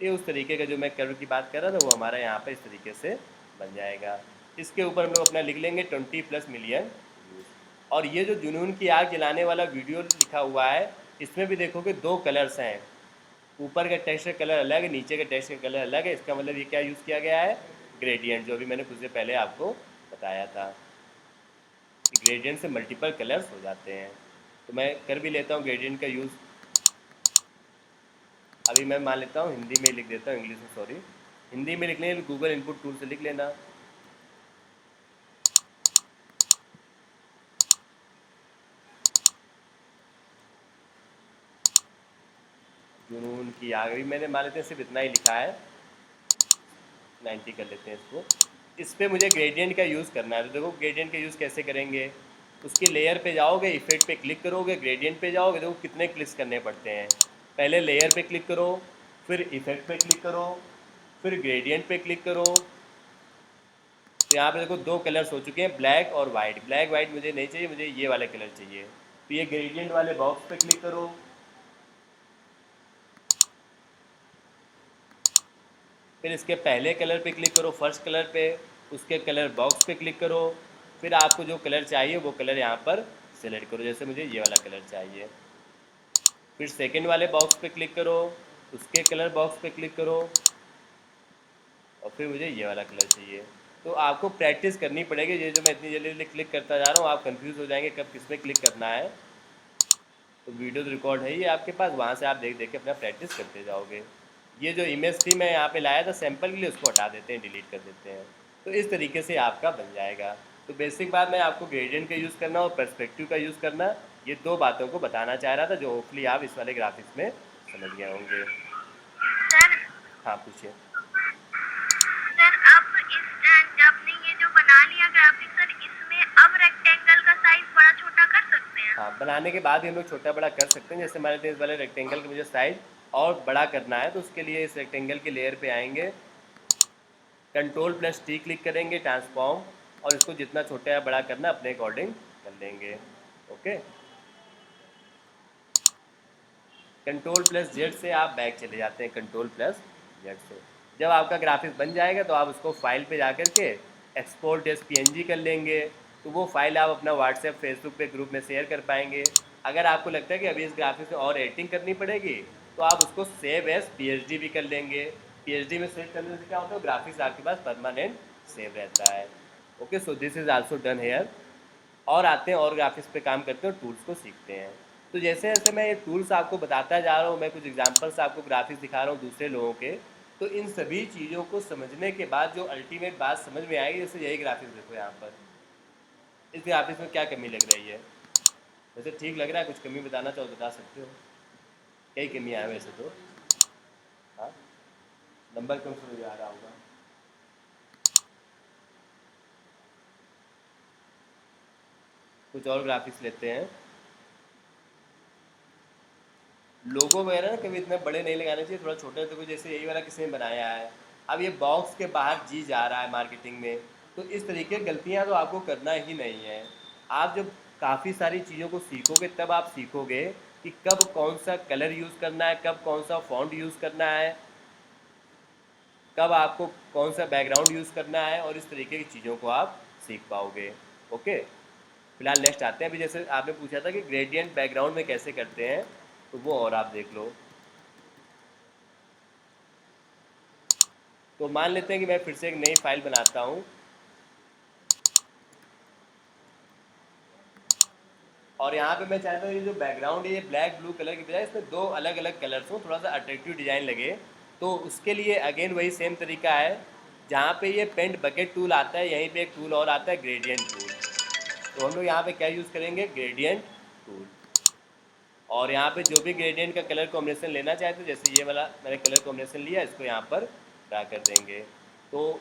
Speaker 1: ये उस तरीके का जो मैं कर्व की बात कर रहा था वो हमारा यहाँ पे इस तरीके से बन जाएगा। इसके ऊपर हम लोग अपना लिख लेंगे 20+ मिलियन। और ये जो जुनून की आग जलाने वाला वीडियो लिखा हुआ है, इसमें भी देखोगे दो कलर्स हैं। ऊपर का टेक्स्ट का कलर अलग है, नीचे का टेक्स्ट का कलर अलग है। इसका मतलब ये क्या यूज़ किया गया है, ग्रेडियंट, जो अभी मैंने कुछ देर पहले आपको बताया था। ग्रेडियंट से मल्टीपल कलर्स हो जाते हैं। तो मैं कर भी लेता हूँ ग्रेडियंट का यूज़। अभी मैं मान लेता हूँ हिंदी में लिख देता हूँ, इंग्लिश में सॉरी। हिंदी में लिखने के लिए गूगल इनपुट टूल से लिख लेना। जुनून की आग, अभी मैंने मान लेते हैं सिर्फ इतना ही लिखा है, 90 कर लेते हैं इसको। इस पर मुझे ग्रेडियंट का यूज़ करना है। तो देखो ग्रेडियंट का यूज़ कैसे करेंगे, उसके लेयर पे जाओगे, इफेक्ट पे क्लिक करोगे, ग्रेडियंट पे जाओगे, देखो कितने क्लिक्स करने पड़ते हैं। पहले लेयर पे क्लिक करो, फिर इफेक्ट पे क्लिक करो, फिर ग्रेडियंट पे क्लिक करो। तो यहाँ पे देखो दो कलर्स हो चुके हैं, ब्लैक और वाइट। ब्लैक वाइट मुझे नहीं चाहिए, मुझे ये वाले कलर चाहिए। तो ये ग्रेडियंट वाले बॉक्स पे क्लिक करो, फिर इसके पहले कलर पे क्लिक करो, फर्स्ट कलर पे, उसके कलर बॉक्स पे क्लिक करो, फिर आपको जो कलर चाहिए वो कलर यहाँ पर सेलेक्ट करो, जैसे मुझे ये वाला कलर चाहिए। फिर सेकंड वाले बॉक्स पे क्लिक करो, उसके कलर बॉक्स पे क्लिक करो, और फिर मुझे ये वाला कलर चाहिए। तो आपको प्रैक्टिस करनी पड़ेगी। ये जो मैं इतनी जल्दी क्लिक करता जा रहा हूँ, आप कंफ्यूज हो जाएंगे कब किस में क्लिक करना है। तो वीडियो तो रिकॉर्ड है ही आपके पास, वहाँ से आप देख देख के अपना प्रैक्टिस करते जाओगे। ये जो इमेज थी मैं यहाँ पे लाया था सैंपल के लिए, उसको हटा देते हैं, डिलीट कर देते हैं। तो इस तरीके से आपका बन जाएगा। तो बेसिक बात मैं आपको ग्रेडियंट का यूज़ करना और पर्सपेक्टिव का यूज़ करना, ये दो बातों को बताना चाह रहा था, जो होपफुली आप इस वाले ग्राफिक्स में समझ गए होंगे।
Speaker 2: सर
Speaker 1: हाँ पूछिए।
Speaker 2: सर अब आपने ये जो बना लिया ग्राफिक, सर इसमें अब रेक्टेंगल का साइज बड़ा छोटा कर सकते हैं?
Speaker 1: हाँ, बनाने के बाद ही हम लोग छोटा बड़ा कर सकते हैं। जैसे हमारे इस वाले रेक्टेंगल का मुझे साइज़ और बड़ा करना है, तो उसके लिए इस रेक्टेंगल के लेयर पे आएंगे, कंट्रोल प्लस टी क्लिक करेंगे, ट्रांसफॉर्म, और इसको जितना छोटा या बड़ा करना अपने अकॉर्डिंग कर लेंगे। ओके, कंट्रोल प्लस जेड से आप बैक चले जाते हैं, कंट्रोल प्लस जेड से। जब आपका ग्राफिक्स बन जाएगा तो आप उसको फाइल पे जा कर के एक्सपोर्ट एस पी कर लेंगे। तो वो फाइल आप अपना व्हाट्सएप फेसबुक पे ग्रुप में शेयर कर पाएंगे। अगर आपको लगता है कि अभी इस ग्राफिक्स में और एडिटिंग करनी पड़ेगी, तो आप उसको सेव एस पी भी कर लेंगे। पी में सेव करने से क्या होता है, ग्राफिक्स आपके पास परमानेंट सेव रहता है। Okay, so this is also done here. और आते हैं और ग्राफिक्स पे काम करते हैं और टूल्स को सीखते हैं। तो जैसे जैसे मैं ये टूल्स आपको बताता जा रहा हूँ, मैं कुछ एग्जांपल्स आपको ग्राफिक्स दिखा रहा हूँ दूसरे लोगों के, तो इन सभी चीज़ों को समझने के बाद जो अल्टीमेट बात समझ में आएगी, जैसे यही ग्राफिक्स देखो यहाँ पर, इस ग्राफिक्स में क्या कमी लग रही है। वैसे ठीक लग रहा है, कुछ कमी बताना चाहो तो बता सकते हो। कई कमियाँ हैं वैसे तो। हाँ, नंबर कम समझ आ रहा होगा। कुछ और ग्राफिक्स लेते हैं। लोगो वगैरह ना कभी इतने बड़े नहीं लगाने चाहिए, थोड़ा छोटे, तो जैसे यही वाला किसी ने बनाया है, अब ये बॉक्स के बाहर जी जा रहा है मार्केटिंग में, तो इस तरीके की गलतियाँ तो आपको करना ही नहीं है। आप जब काफ़ी सारी चीज़ों को सीखोगे तब आप सीखोगे कि कब कौन सा कलर यूज़ करना है, कब कौन सा फॉन्ट यूज़ करना है, कब आपको कौन सा बैकग्राउंड यूज़ करना है, और इस तरीके की चीज़ों को आप सीख पाओगे। ओके, फिलहाल नेक्स्ट आते हैं। अभी जैसे आपने पूछा था कि ग्रेडियंट बैकग्राउंड में कैसे करते हैं, तो वो और आप देख लो। तो मान लेते हैं कि मैं फिर से एक नई फाइल बनाता हूँ, और यहाँ पे मैं चाहता हूँ ये जो बैकग्राउंड है ये ब्लैक ब्लू कलर की बजाय इसमें दो अलग अलग कलर्स हों, थोड़ा सा अट्रैक्टिव डिज़ाइन लगे। तो उसके लिए अगेन वही सेम तरीका है, जहाँ पे ये पेंट बकेट टूल आता है यहीं पे एक टूल और आता है ग्रेडियंट टूल। तो हम लोग यहाँ पे क्या यूज़ करेंगे, ग्रेडियंट टूल। और यहाँ पे जो भी ग्रेडियंट का कलर कॉम्बिनेशन लेना चाहते हैं, जैसे ये वाला मैंने कलर कॉम्बिनेशन लिया, इसको यहाँ पर ड्रा कर देंगे। तो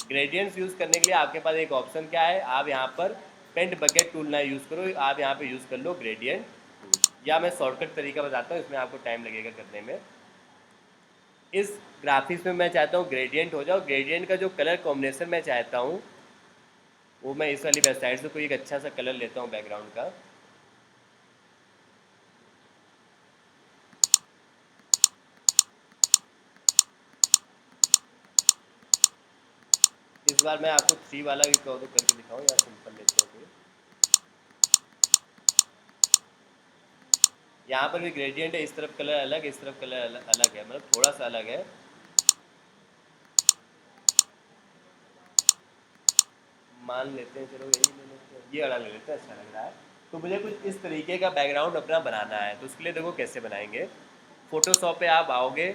Speaker 1: ग्रेडियंट्स यूज़ करने के लिए आपके पास एक ऑप्शन क्या है, आप यहाँ पर पेंट बकेट टूल ना यूज़ करो, आप यहाँ पे यूज़ कर लो ग्रेडियंट टूल। या मैं शॉर्टकट तरीका बताता हूँ, इसमें आपको टाइम लगेगा करने में। इस ग्राफिक्स में मैं चाहता हूँ ग्रेडियंट हो जाओ, ग्रेडियंट का जो कलर कॉम्बिनेशन मैं चाहता हूँ वो मैं इस वाली वेबसाइट से कोई एक अच्छा सा कलर लेता हूँ बैकग्राउंड का। इस बार मैं आपको 3 वाला भी कहो तो करके दिखाऊँ, या सिंपल लेते हैं कोई। यहाँ पर भी ग्रेडियंट है, इस तरफ कलर अलग, इस तरफ कलर अलग है, मतलब थोड़ा सा अलग है। मान लेते हैं, चलो यही ले लेते हैं, ये वाला ले लेते हैं, अच्छा लग रहा है। तो मुझे कुछ इस तरीके का बैकग्राउंड अपना बनाना है, तो उसके लिए देखो कैसे बनाएंगे। फोटोशॉप पे आप आओगे,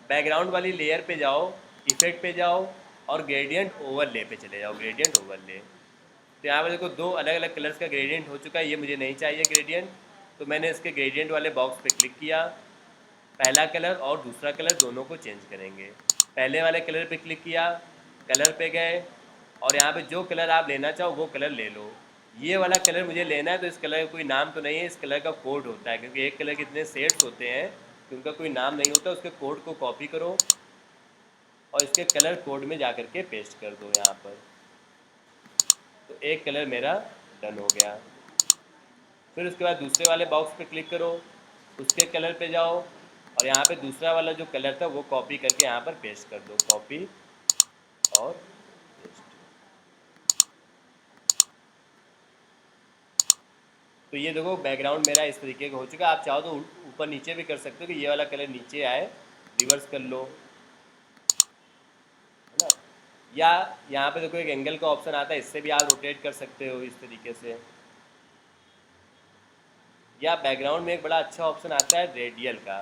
Speaker 1: बैकग्राउंड वाली लेयर पे जाओ, इफेक्ट पे जाओ, और ग्रेडियंट ओवरले पे चले जाओ, ग्रेडियंट ओवरले। तो यहाँ पर देखो दो अलग अलग कलर्स का ग्रेडियंट हो चुका है, ये मुझे नहीं चाहिए ग्रेडियंट। तो मैंने इसके ग्रेडियंट वाले बॉक्स पे क्लिक किया, पहला कलर और दूसरा कलर दोनों को चेंज करेंगे। पहले वाले कलर पे क्लिक किया, कलर पे गए, और यहाँ पे जो कलर आप लेना चाहो वो कलर ले लो। ये वाला कलर मुझे लेना है, तो इस कलर का कोई नाम तो नहीं है, इस कलर का कोड होता है, क्योंकि एक कलर के इतने शेड्स होते हैं कि उनका कोई नाम नहीं होता। उसके कोड को कॉपी करो और इसके कलर कोड में जा कर के पेस्ट कर दो यहाँ पर। तो एक कलर मेरा डन हो गया। फिर उसके बाद दूसरे वाले बॉक्स पे क्लिक करो, उसके कलर पे जाओ, और यहाँ पे दूसरा वाला जो कलर था वो कॉपी करके यहाँ पर पेस्ट कर दो, कॉपी और पेस्ट। तो ये देखो बैकग्राउंड मेरा इस तरीके का हो चुका है। आप चाहो तो ऊपर नीचे भी कर सकते हो कि ये वाला कलर नीचे आए, रिवर्स कर लो, है ना। या यहाँ पे देखो एक एंगल का ऑप्शन आता है, इससे भी आप रोटेट कर सकते हो इस तरीके से। या बैकग्राउंड में एक बड़ा अच्छा ऑप्शन आता है रेडियल का,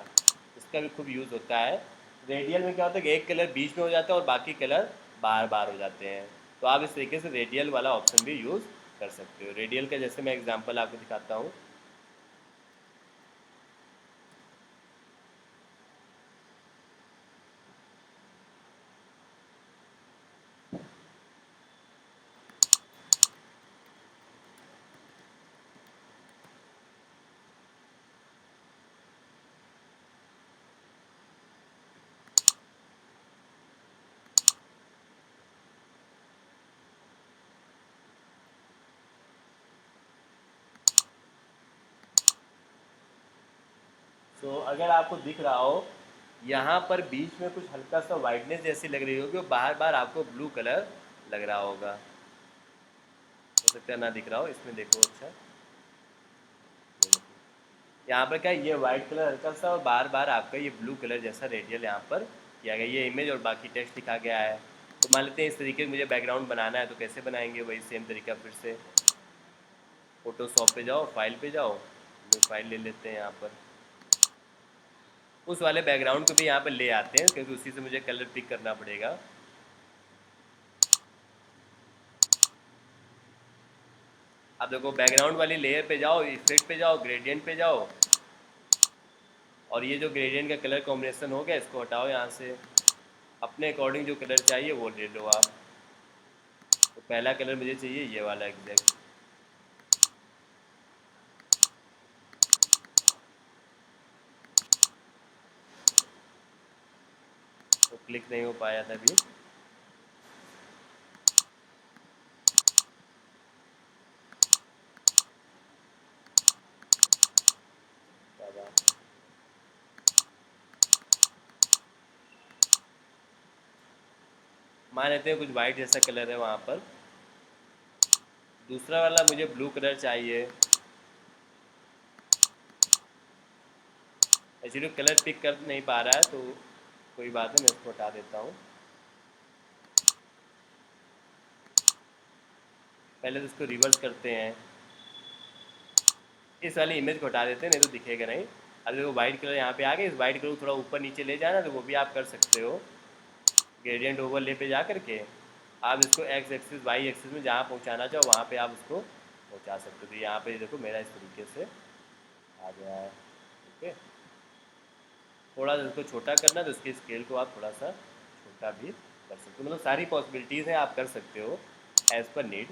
Speaker 1: इसका भी खूब यूज़ होता है। रेडियल में क्या होता है कि एक कलर बीच में हो जाता है और बाकी कलर बार बार हो जाते हैं। तो आप इस तरीके से रेडियल वाला ऑप्शन भी यूज़ कर सकते हो। रेडियल का जैसे मैं एग्जांपल आपको दिखाता हूँ। तो अगर आपको दिख रहा हो, यहाँ पर बीच में कुछ हल्का सा वाइटनेस जैसी लग रही होगी, और बार बार आपको ब्लू कलर लग रहा होगा, हो सकता है ना दिख रहा हो, इसमें देखो। अच्छा, यहाँ पर क्या है, ये वाइट कलर हल्का सा और बार बार आपका ये ब्लू कलर जैसा रेडियल यहाँ पर किया गया, ये इमेज और बाकी टेक्स्ट लिखा गया है। तो मान लेते हैं इस तरीके से मुझे बैकग्राउंड बनाना है, तो कैसे बनाएंगे, वही सेम तरीका फिर से। फोटोशॉप पे जाओ, फाइल पे जाओ, न्यू फाइल ले लेते हैं यहाँ पर। उस वाले बैकग्राउंड को भी यहाँ पर ले आते हैं, क्योंकि उसी से मुझे कलर पिक करना पड़ेगा। अब देखो बैकग्राउंड वाली लेयर पे जाओ, इफेक्ट पे जाओ, ग्रेडियंट पे जाओ, और ये जो ग्रेडियंट का कलर कॉम्बिनेशन हो गया इसको हटाओ यहाँ से। अपने अकॉर्डिंग जो कलर चाहिए वो ले लो आप। तो पहला कलर मुझे चाहिए ये वाला एग्जैक्ट। क्लिक नहीं हो पाया था अभी। मान लेते हैं कुछ वाइट जैसा कलर है वहाँ पर। दूसरा वाला मुझे ब्लू कलर चाहिए। एक्चुअली कलर पिक कर नहीं पा रहा है, तो कोई बात नहीं, मैं इसको हटा देता हूँ। पहले तो इसको रिवर्स करते हैं, इस वाली इमेज को हटा देते हैं, नहीं तो दिखेगा नहीं। अब देखो वाइट कलर यहाँ पे आ गया, इस वाइट कलर को थोड़ा ऊपर नीचे ले जाना तो वो भी आप कर सकते हो। ग्रेडियंट ओवरले पे जा करके आप इसको एक्स एक्सिस वाई एक्सिस में जहाँ पहुँचाना चाहो वहाँ पे आप उसको पहुँचा सकते हो। तो यहाँ पे देखो मेरा इस तरीके से आ गया है। ओके, थोड़ा सा इसको छोटा करना तो इसके स्केल को आप थोड़ा सा छोटा भी कर सकते हो। मतलब सारी पॉसिबिलिटीज़ हैं, आप कर सकते हो as per need.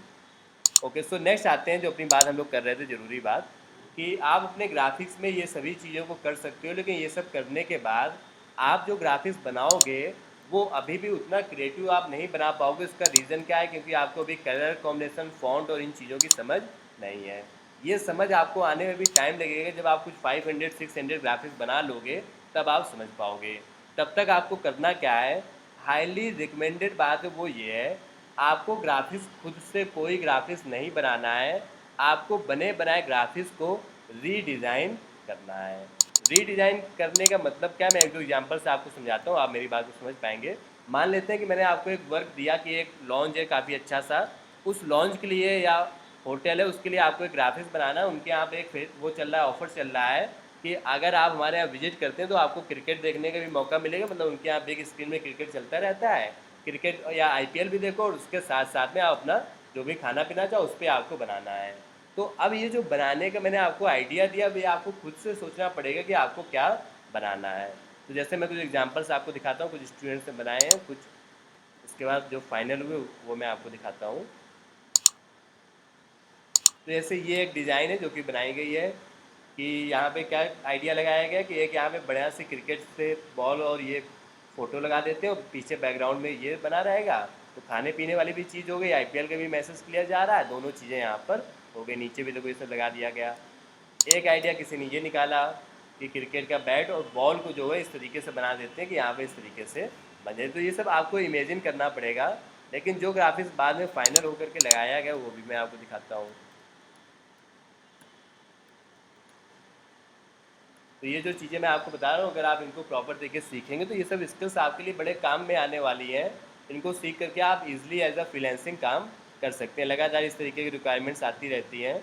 Speaker 1: Okay, so next आते हैं जो अपनी बात हम लोग कर रहे थे, ज़रूरी बात, कि आप अपने ग्राफिक्स में ये सभी चीज़ों को कर सकते हो, लेकिन ये सब करने के बाद आप जो ग्राफिक्स बनाओगे वो अभी भी उतना क्रिएटिव आप नहीं बना पाओगे। उसका रीज़न क्या है? क्योंकि आपको अभी कलर कॉम्बिनेशन, फॉन्ट और इन चीज़ों की समझ नहीं है। ये समझ आपको आने में भी टाइम लगेगा। जब आप कुछ 500-600 ग्राफिक्स बना लोगे तब आप समझ पाओगे। तब तक आपको करना क्या है, हाईली रिकमेंडेड बात है वो ये है, आपको ग्राफिक्स खुद से कोई ग्राफिक्स नहीं बनाना है। आपको बने बनाए ग्राफिक्स को रीडिज़ाइन करना है। रीडिज़ाइन करने का मतलब क्या, मैं एक दो एग्जांपल से आपको समझाता हूँ, आप मेरी बात को समझ पाएंगे। मान लेते हैं कि मैंने आपको एक वर्क दिया कि एक लॉन्च है काफ़ी अच्छा सा, उस लॉन्च के लिए या होटल है उसके लिए आपको एक ग्राफिक्स बनाना है। उनके यहाँ पे एक वो चल रहा है, ऑफर चल रहा है कि अगर आप हमारे यहाँ विजिट करते हैं तो आपको क्रिकेट देखने का भी मौका मिलेगा। मतलब उनके यहाँ बिग स्क्रीन में क्रिकेट चलता रहता है, क्रिकेट या आईपीएल भी देखो, और उसके साथ साथ में आप अपना जो भी खाना पीना चाहो उस पर आपको बनाना है। तो अब ये जो बनाने का मैंने आपको आइडिया दिया, अब ये आपको खुद से सोचना पड़ेगा कि आपको क्या बनाना है। तो जैसे मैं कुछ एग्जांपल्स आपको दिखाता हूँ, कुछ स्टूडेंट्स ने बनाए हैं कुछ, उसके बाद जो फाइनल हुए वो मैं आपको दिखाता हूँ। तो जैसे ये एक डिज़ाइन है जो कि बनाई गई है कि यहाँ पे क्या आइडिया लगाया गया कि एक यहाँ पे बढ़िया से क्रिकेट से बॉल और ये फ़ोटो लगा देते हैं और पीछे बैकग्राउंड में ये बना रहेगा। तो खाने पीने वाली भी चीज़ हो गई, आईपीएल का भी मैसेज क्लियर जा रहा है, दोनों चीज़ें यहाँ पर हो गई। नीचे भी देखो ये सब लगा दिया गया। एक आइडिया किसी ने ये निकाला कि क्रिकेट का बैट और बॉल को जो है इस तरीके से बना देते हैं कि यहाँ पे इस तरीके से बन जाए। तो ये सब आपको इमेजिन करना पड़ेगा, लेकिन जो ग्राफिक्स बाद में फाइनल होकर के लगाया गया वो भी मैं आपको दिखाता हूँ। तो ये जो चीज़ें मैं आपको बता रहा हूँ, अगर आप इनको प्रॉपर तरीके से सीखेंगे तो ये सब स्किल्स आपके लिए बड़े काम में आने वाली हैं। इनको सीख करके आप इजीली एज अ फ्रीलांसिंग काम कर सकते हैं। लगातार इस तरीके की रिक्वायरमेंट्स आती रहती हैं।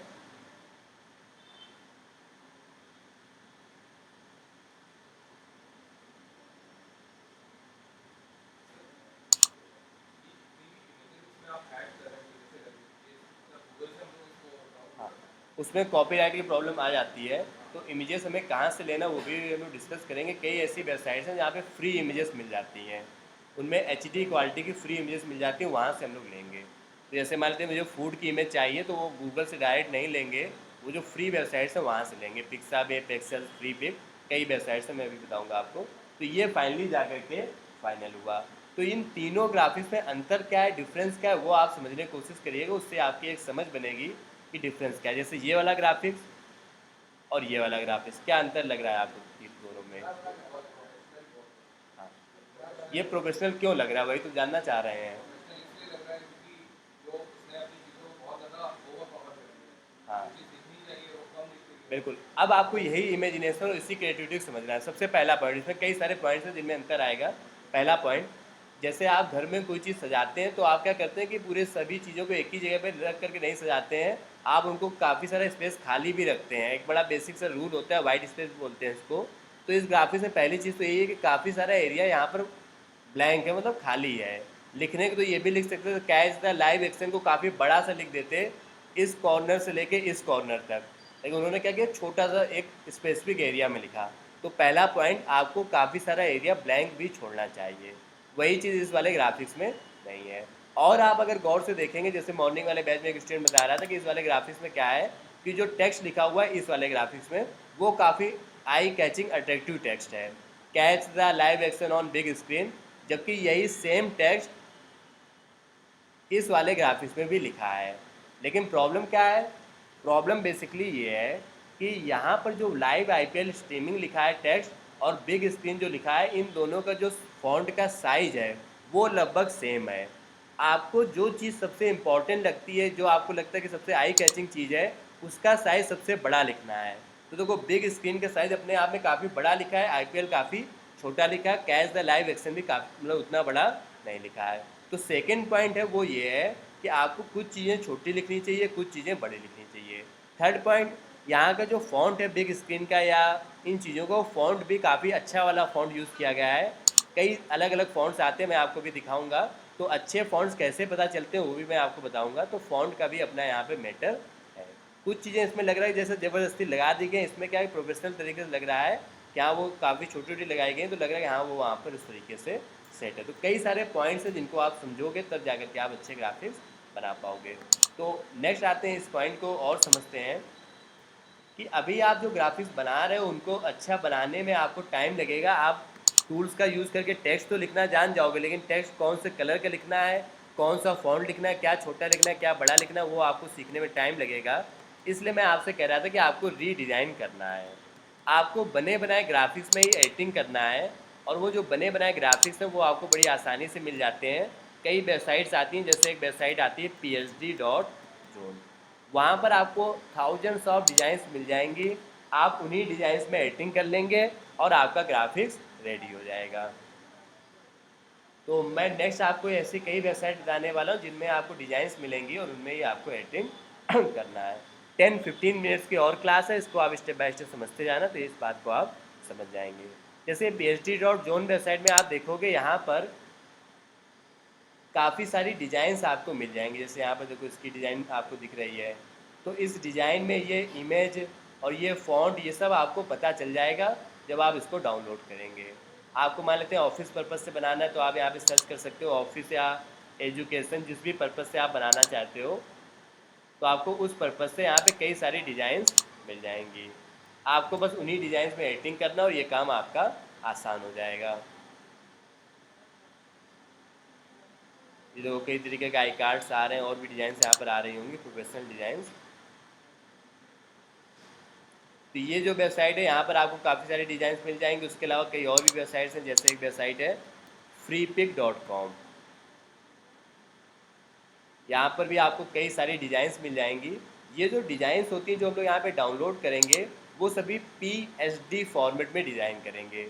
Speaker 1: हाँ, उसमें कॉपीराइट की प्रॉब्लम आ जाती है। तो इमेजेस हमें कहाँ से लेना वो भी हम लोग डिस्कस करेंगे। कई ऐसी वेबसाइट्स हैं जहाँ पे फ्री इमेजेस मिल जाती हैं, उनमें एचडी क्वालिटी की फ्री इमेजेस मिल जाती हैं, वहाँ से हम लोग लेंगे। तो जैसे मान लेते हैं मुझे फूड की इमेज चाहिए तो वो गूगल से डायरेक्ट नहीं लेंगे, वो जो फ्री वेबसाइट्स हैं वहाँ से लेंगे। पिक्साबे, पिक्सल, फ्री पिक, कई वेबसाइट्स हैं, मैं अभी बताऊँगा आपको। तो ये फाइनली जा कर के फाइनल हुआ। तो इन तीनों ग्राफिक्स में अंतर क्या है, डिफरेंस क्या है, वो आप समझने की कोशिश करिएगा। उससे आपकी एक समझ बनेगी कि डिफरेंस क्या है। जैसे ये वाला ग्राफिक्स और ये वाला ग्राफिक्स, क्या अंतर लग रहा है आपको इन दोनों में? हाँ, ये प्रोफेशनल क्यों लग रहा है, वही तो जानना चाह रहे हैं। हाँ बिल्कुल, अब आपको यही इमेजिनेशन और इसी क्रिएटिविटी को समझना है। सबसे पहला पॉइंट, इसमें कई सारे पॉइंट्स हैं जिनमें अंतर आएगा। पहला पॉइंट, जैसे आप घर में कोई चीज़ सजाते हैं तो आप क्या करते हैं कि पूरे सभी चीज़ों को एक ही जगह पे रख करके नहीं सजाते हैं, आप उनको काफ़ी सारा स्पेस खाली भी रखते हैं। एक बड़ा बेसिक सा रूल होता है, वाइट स्पेस बोलते हैं इसको। तो इस ग्राफिक्स में पहली चीज़ तो यही है कि काफ़ी सारा एरिया यहाँ पर ब्लैंक है, मतलब खाली है। लिखने को तो ये भी लिख सकते थे, कैच द लाइव एक्शन को काफ़ी बड़ा सा लिख देते, इस कॉर्नर से लेके इस कॉर्नर तक, लेकिन उन्होंने क्या किया, छोटा सा एक स्पेसिफिक एरिया में लिखा। तो पहला पॉइंट, आपको काफ़ी सारा एरिया ब्लैंक भी छोड़ना चाहिए। वही चीज़ इस वाले ग्राफिक्स में नहीं है। और आप अगर गौर से देखेंगे, जैसे मॉर्निंग वाले बैच में एक स्टूडेंट बता रहा था कि इस वाले ग्राफिक्स में क्या है कि जो टेक्स्ट लिखा हुआ है इस वाले ग्राफिक्स में, वो काफ़ी आई कैचिंग अट्रैक्टिव टेक्स्ट है। Catch the live action on big screen, जबकि यही सेम टेक्स्ट इस वाले ग्राफिक्स में भी लिखा है। लेकिन प्रॉब्लम क्या है? प्रॉब्लम बेसिकली ये है कि यहाँ पर जो लाइव आईपीएल स्ट्रीमिंग लिखा है टेक्स्ट और बिग स्क्रीन जो लिखा है, इन दोनों का जो फॉन्ट का साइज है वो लगभग सेम है। आपको जो चीज़ सबसे इम्पॉर्टेंट लगती है, जो आपको लगता है कि सबसे आई कैचिंग चीज़ है, उसका साइज़ सबसे बड़ा लिखना है। तो देखो, बिग स्क्रीन का साइज़ अपने आप में काफ़ी बड़ा लिखा है, आईपीएल काफ़ी छोटा लिखा है, कैच द लाइव एक्शन भी काफ़ी मतलब उतना बड़ा नहीं लिखा है। तो सेकेंड पॉइंट है वो ये है कि आपको कुछ चीज़ें छोटी लिखनी चाहिए, कुछ चीज़ें बड़ी लिखनी चाहिए। थर्ड पॉइंट, यहाँ का जो फॉन्ट है बिग स्क्रीन का या इन चीज़ों का, फॉन्ट भी काफ़ी अच्छा वाला फॉन्ट यूज़ किया गया है। कई अलग अलग फ़ॉन्ट्स आते हैं, मैं आपको भी दिखाऊंगा। तो अच्छे फ़ॉन्ट्स कैसे पता चलते हैं वो भी मैं आपको बताऊंगा। तो फ़ॉन्ट का भी अपना यहाँ पे मैटर है। कुछ चीज़ें इसमें लग रहा है जैसे ज़बरदस्ती लगा दी गई, इसमें क्या है प्रोफेशनल तरीके से लग रहा है, क्या वो काफ़ी छोटी छोटी लगाई गई, तो लग रहा है कि हाँ वो वहाँ पर इस तरीके से सेट है। तो कई सारे पॉइंट्स हैं जिनको आप समझोगे तब जाकर के आप अच्छे ग्राफिक्स बना पाओगे। तो नेक्स्ट आते हैं, इस पॉइंट को और समझते हैं कि अभी आप जो ग्राफिक्स बना रहे हो उनको अच्छा बनाने में आपको टाइम लगेगा। आप टूल्स का यूज़ करके टेक्स्ट तो लिखना जान जाओगे, लेकिन टेक्स्ट कौन से कलर का लिखना है, कौन सा फॉन्ट लिखना है, क्या छोटा लिखना है, क्या बड़ा लिखना है, वो आपको सीखने में टाइम लगेगा। इसलिए मैं आपसे कह रहा था कि आपको रीडिज़ाइन करना है, आपको बने बनाए ग्राफिक्स में ही एडिटिंग करना है। और वो जो बने बनाए ग्राफिक्स हैं वो आपको बड़ी आसानी से मिल जाते हैं। कई वेबसाइट्स आती हैं, जैसे एक वेबसाइट आती है phd.zone, वहाँ पर आपको थाउजेंड्स ऑफ डिज़ाइंस मिल जाएंगी। आप उन्हीं डिज़ाइंस में एडिटिंग कर लेंगे और आपका ग्राफिक्स रेडी हो जाएगा। तो मैं नेक्स्ट आपको ऐसी कई वेबसाइट बताने वाला हूँ जिनमें आपको डिज़ाइंस मिलेंगी और उनमें ही आपको एडिटिंग करना है। 10-15 मिनट्स की और क्लास है, इसको आप स्टेप बाय स्टेप समझते जाना, तो इस बात को आप समझ जाएंगे। जैसे phd.zone वेबसाइट में आप देखोगे, यहाँ पर काफ़ी सारी डिज़ाइंस आपको मिल जाएंगी। जैसे यहाँ पर देखो, इसकी डिज़ाइन आपको दिख रही है, तो इस डिज़ाइन में ये इमेज और ये फ़ॉन्ट ये सब आपको पता चल जाएगा जब आप इसको डाउनलोड करेंगे। आपको मान लेते हैं ऑफिस पर्पज़ से बनाना है, तो आप यहाँ पे सर्च कर सकते हो ऑफिस या एजुकेशन, जिस भी पर्पज़ से आप बनाना चाहते हो, तो आपको उस पर्पज़ से यहाँ पे कई सारी डिज़ाइंस मिल जाएंगी। आपको बस उन्हीं डिज़ाइंस में एडिटिंग करना और ये काम आपका आसान हो जाएगा। ये देखो, कई तरीके के आई कार्ड्स आ रहे हैं और भी डिज़ाइन यहाँ पर आ रही होंगी, प्रोफेशनल डिज़ाइन। तो ये जो वेबसाइट है, यहाँ पर आपको काफ़ी सारे डिज़ाइन मिल जाएंगे। उसके अलावा कई और भी वेबसाइट्स हैं, जैसे एक वेबसाइट है freepik.com, यहाँ पर भी आपको कई सारी डिज़ाइंस मिल जाएंगी। ये जो डिज़ाइंस होती हैं जो हम लोग यहाँ पे डाउनलोड करेंगे, वो सभी PSD फॉर्मेट में डिज़ाइन करेंगे।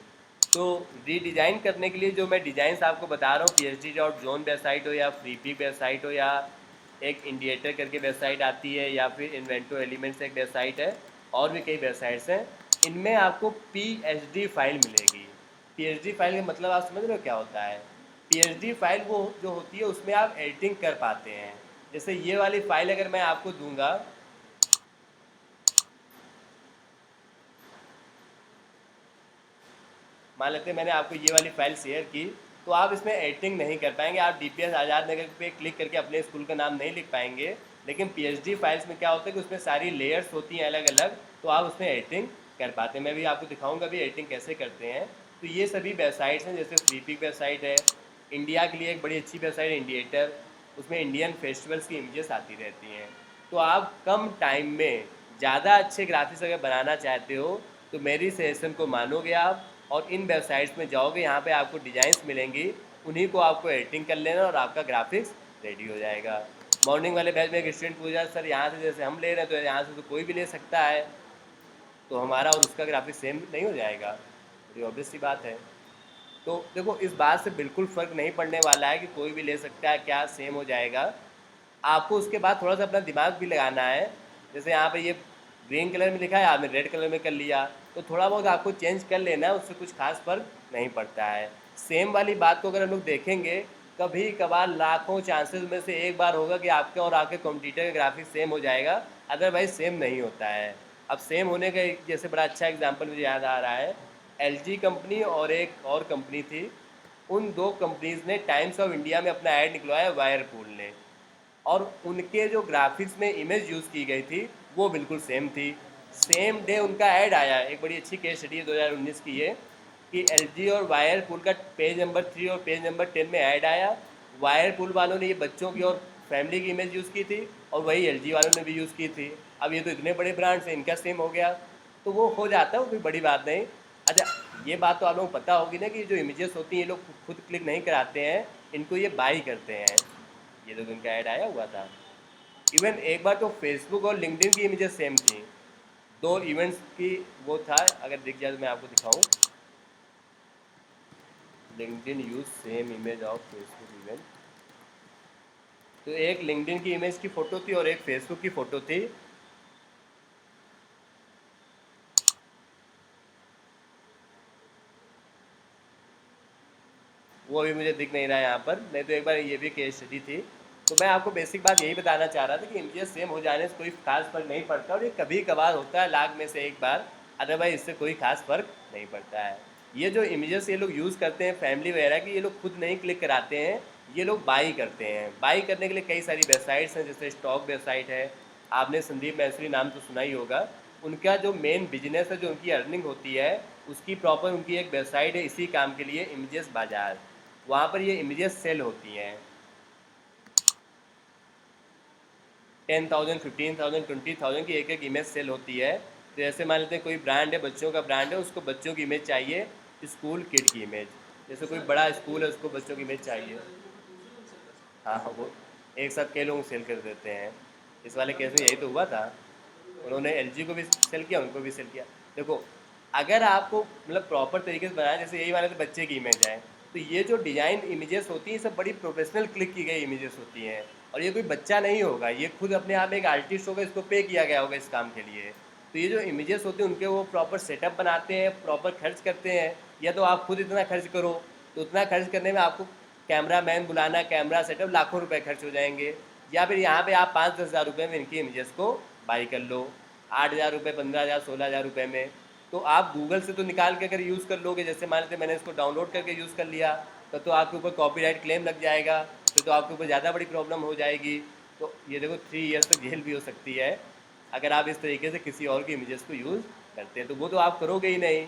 Speaker 1: तो रीडिज़ाइन करने के लिए जो मैं डिज़ाइंस आपको बता रहा हूँ, phd.zone वेबसाइट हो या freepik वेबसाइट हो या एक इंडिएटर करके वेबसाइट आती है या फिर इन्वेंटो एलिमेंट्स एक वेबसाइट है, और भी कई वेबसाइट्स हैं, इनमें आपको PSD फाइल मिलेगी। PSD फाइल का मतलब आप समझ रहे हो क्या होता है? PSD फाइल वो जो होती है उसमें आप एडिटिंग कर पाते हैं। जैसे ये वाली फाइल अगर मैं आपको दूंगा, मान लेते हैं मैंने आपको ये वाली फाइल शेयर की, तो आप इसमें एडिटिंग नहीं कर पाएंगे। आप DPS आज़ाद नगर पे क्लिक करके अपने स्कूल का नाम नहीं लिख पाएंगे। लेकिन PSD फाइल्स में क्या होता है कि उसमें सारी लेयर्स होती हैं अलग अलग, तो आप उसमें एडिटिंग कर पाते हैं। मैं भी आपको दिखाऊंगा भी एडिटिंग कैसे करते हैं। तो ये सभी वेबसाइट्स हैं, जैसे freepik वेबसाइट है। इंडिया के लिए एक बड़ी अच्छी वेबसाइट है इंडिएटर, उसमें इंडियन फेस्टिवल्स की इमेजेस आती रहती हैं। तो आप कम टाइम में ज़्यादा अच्छे ग्राफिक्स अगर बनाना चाहते हो तो मेरी सजेशन को मानोगे आप और इन वेबसाइट्स में जाओगे, यहाँ पे आपको डिज़ाइंस मिलेंगी, उन्हीं को आपको एडिटिंग कर लेना और आपका ग्राफिक्स रेडी हो जाएगा। मॉर्निंग वाले बैच में एक स्टूडेंट पूछा, सर यहाँ से जैसे हम ले रहे हैं तो यहाँ से तो कोई भी ले सकता है, तो हमारा और उसका ग्राफिक्स सेम नहीं हो जाएगा? ये ऑब्वियस सी बात है। तो देखो, इस बात से बिल्कुल फ़र्क नहीं पड़ने वाला है कि कोई भी ले सकता है, क्या सेम हो जाएगा। आपको उसके बाद थोड़ा सा अपना दिमाग भी लगाना है। जैसे यहाँ पे ये ग्रीन कलर में लिखा है, आपने रेड कलर में कर लिया, तो थोड़ा बहुत आपको चेंज कर लेना है, उससे कुछ खास फर्क नहीं पड़ता है। सेम वाली बात को अगर हम लोग देखेंगे, कभी कभार लाखों चांसेस में से एक बार होगा कि आपके और आपके कंप्यूटर का ग्राफिक्स सेम हो जाएगा, अदरवाइज सेम नहीं होता है। अब सेम होने का एक जैसे बड़ा अच्छा एग्जाम्पल मुझे याद आ रहा है, LG कंपनी और एक और कंपनी थी, उन दो कंपनीज़ ने टाइम्स ऑफ इंडिया में अपना ऐड निकलवाया वायरपूल ने, और उनके जो ग्राफिक्स में इमेज यूज़ की गई थी वो बिल्कुल सेम थी। सेम डे उनका ऐड आया। एक बड़ी अच्छी केस स्टडी है 2019 की, ये कि एलजी और वायरपुल का पेज नंबर 3 और पेज नंबर 10 में ऐड आया। वायरपुल वालों ने ये बच्चों की और फैमिली की इमेज यूज़ की थी और वही एलजी वालों ने भी यूज़ की थी। अब ये तो इतने बड़े ब्रांड्स हैं, इनका सेम हो गया, तो वो हो जाता है, वो कोई बड़ी बात नहीं। अच्छा, ये बात तो आप लोगों को पता होगी ना कि जो इमेजेस होती हैं ये लोग खुद क्लिक नहीं कराते हैं, इनको ये बाई करते हैं। ये तो इनका ऐड आया हुआ था। इवन एक बार तो फेसबुक और लिंक्डइन की इमेजेस सेम थी, दो इवेंट्स की वो था। अगर दिख जाए तो मैं आपको दिखाऊं, LinkedIn use same image of Facebook event. तो एक लिंक्डइन की इमेज की फ़ोटो थी और एक फेसबुक की फ़ोटो थी। वो अभी मुझे दिख नहीं रहा है यहाँ पर, नहीं तो एक बार ये भी केस स्टडी थी। तो मैं आपको बेसिक बात यही बताना चाह रहा था कि इमेजेस सेम हो जाने से कोई खास फर्क नहीं पड़ता, और ये कभी कभार होता है, लाख में से एक बार, अदरवाइज इससे कोई खास फर्क नहीं पड़ता है। ये जो इमेजेस ये लोग यूज़ करते हैं फैमिली वगैरह की, ये लोग खुद नहीं क्लिक कराते हैं, ये लोग बाई करते हैं। बाई करने के लिए कई सारी वेबसाइट्स हैं, जैसे स्टॉक वेबसाइट है, आपने संदीप मैसरी नाम तो सुना ही होगा। उनका जो मेन बिजनेस है, जो उनकी अर्निंग होती है, उसकी प्रॉपर उनकी एक वेबसाइट है इसी काम के लिए, इमेजेस बाज़ार। वहाँ पर ये इमेजेस सेल होती हैं 10,000, 15,000, 20,000 की एक एक इमेज सेल होती है। तो जैसे मान लेते हैं कोई ब्रांड है, बच्चों का ब्रांड है, उसको बच्चों की इमेज चाहिए, स्कूल किड की इमेज। जैसे कोई बड़ा स्कूल है, उसको बच्चों की इमेज चाहिए। हाँ हाँ, वो एक साथ कई लोग सेल कर देते हैं। इस वाले केस में यही तो हुआ था, उन्होंने एलजी को भी सेल किया, उनको भी सेल किया। देखो, अगर आपको मतलब प्रॉपर तरीके से बनाया, जैसे यही वाले तो बच्चे की इमेज है, तो ये जो डिज़ाइन इमेजेस होती हैं सब बड़ी प्रोफेशनल क्लिक की गई इमेजेस होती हैं, और ये कोई बच्चा नहीं होगा, ये खुद अपने आप में एक आर्टिस्ट होगा, इसको पे किया गया होगा इस काम के लिए। तो ये जो इमेजेस होते हैं उनके वो प्रॉपर सेटअप बनाते हैं, प्रॉपर खर्च करते हैं। या तो आप खुद इतना खर्च करो, तो उतना खर्च करने में आपको कैमरा मैन बुलाना, कैमरा सेटअप, लाखों रुपए खर्च हो जाएंगे। या फिर यहाँ पे आप 5-10 हज़ार रुपये में इनकी इमेजेस को बाई कर लो, 8,000 रुपये, 15,000, 16,000 रुपये में। तो आप गूगल से तो निकाल के अगर यूज़ कर लोगे, जैसे मान लेते मैंने इसको डाउनलोड करके यूज़ कर लिया, तो आपके ऊपर कॉपीराइट क्लेम लग जाएगा, फिर तो आपके ऊपर ज़्यादा बड़ी प्रॉब्लम हो जाएगी। तो ये देखो 3 ईयर्स तक जेल भी हो सकती है अगर आप इस तरीके से किसी और की इमेजेस को यूज़ करते हैं। तो वो तो आप करोगे ही नहीं,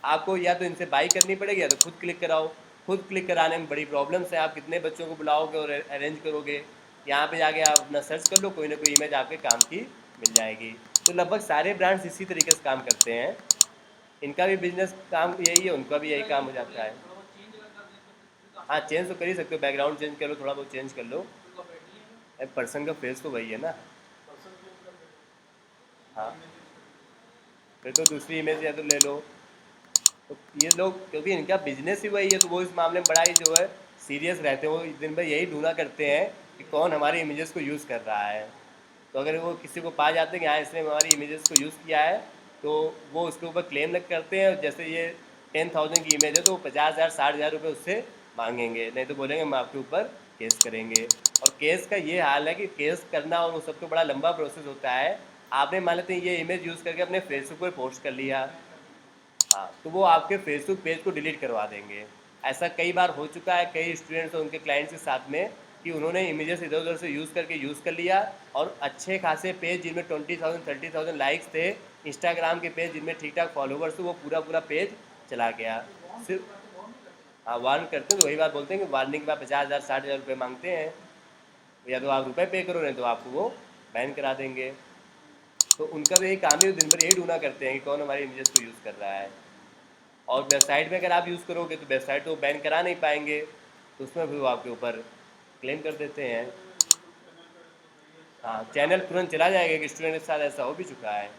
Speaker 1: आपको या तो इनसे बाई करनी पड़ेगी या तो खुद क्लिक कराओ। खुद क्लिक कराने में बड़ी प्रॉब्लम्स हैं, आप कितने बच्चों को बुलाओगे और अरेंज करोगे। यहाँ पे जाके आप अपना सर्च कर लो, कोई ना कोई इमेज आपके काम की मिल जाएगी। तो लगभग सारे ब्रांड्स इसी तरीके से काम करते हैं, इनका भी बिजनेस काम यही है, उनका भी यही काम हो जाता है। हाँ, चेंज तो कर ही सकते हो, बैकग्राउंड चेंज कर लो, थोड़ा बहुत चेंज कर लो। पर्सन का फेस तो वही है ना। हाँ, फिर तो दूसरी इमेज या तो ले लो। तो ये लोग, क्योंकि इनका बिजनेस ही वही है, तो वो इस मामले में बड़ा ही जो है सीरियस रहते हैं। वो दिन भर यही ढूंढा करते हैं कि कौन हमारी इमेजेस को यूज़ कर रहा है। तो अगर वो किसी को पा जाते हैं कि हाँ इसने हमारी इमेजेस को यूज़ किया है, तो वो उसके ऊपर क्लेम लग करते हैं। जैसे ये 10,000 की इमेज है, तो वो 50,000, 60,000 रुपये उससे मांगेंगे, नहीं तो बोलेंगे हम आपके ऊपर केस करेंगे। और केस का ये हाल है कि केस करना और वो सबको बड़ा लंबा प्रोसेस होता है। आपने मान लेते हैं ये इमेज यूज़ करके अपने फेसबुक पर पोस्ट कर लिया, हाँ, तो वो आपके फेसबुक पेज को डिलीट करवा देंगे। ऐसा कई बार हो चुका है, कई स्टूडेंट्स और उनके क्लाइंट्स के साथ में, कि उन्होंने इमेजेस इधर उधर से यूज़ कर लिया, और अच्छे खासे पेज जिनमें 20,000, 30,000 लाइक्स थे, इंस्टाग्राम के पेज जिनमें ठीक ठाक फॉलोवर्स थे, वो पूरा पूरा पेज चला गया। सिर्फ, हाँ, वार्न करते हैं, तो वही बात बोलते हैं कि वार्निंग के बाद 50,000, 60,000 रुपये मांगते हैं। या तो आप रुपये पे करो, नहीं तो आपको वो बैन करा देंगे। तो उनका भी यही काम है, दिन भर यही ढूंढा करते हैं कि कौन हमारी इमेजेस को यूज़ कर रहा है। और वेबसाइट में अगर आप यूज़ करोगे तो वेबसाइट तो बैन करा नहीं पाएंगे, तो उसमें भी वो आपके ऊपर क्लेम कर देते हैं। हाँ, चैनल तुरंत चला जाएगा। एक स्टूडेंट के साथ ऐसा हो भी चुका है।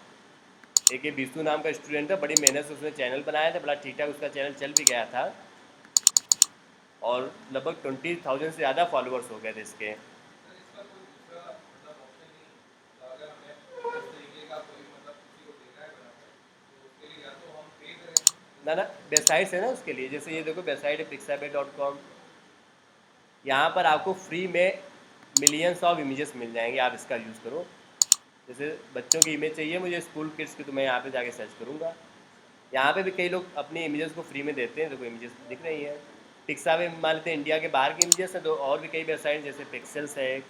Speaker 1: एक ये बीसू नाम का स्टूडेंट था, बड़ी मेहनत से उसने चैनल बनाया था, बड़ा ठीक ठाक उसका चैनल चल भी गया था, और लगभग 20,000 से ज़्यादा फॉलोअर्स हो गए थे इसके। ना ना, वेबसाइट्स है ना उसके लिए, जैसे ये देखो वेबसाइट है pixabay.com, यहाँ पर आपको फ्री में मिलियंस ऑफ इमेजेस मिल जाएंगे, आप इसका यूज़ करो। जैसे बच्चों की इमेज चाहिए मुझे स्कूल किड्स की, तो मैं यहाँ पे जाके सर्च करूँगा। यहाँ पे भी कई लोग अपनी इमेजेस को फ्री में देते हैं, देखो इमेजेस दिख रही हैं। पिक्सा में मान लेते हैं इंडिया के बाहर की इमेजेस हैं, तो और भी कई वेबसाइट जैसे पिक्सल्स है,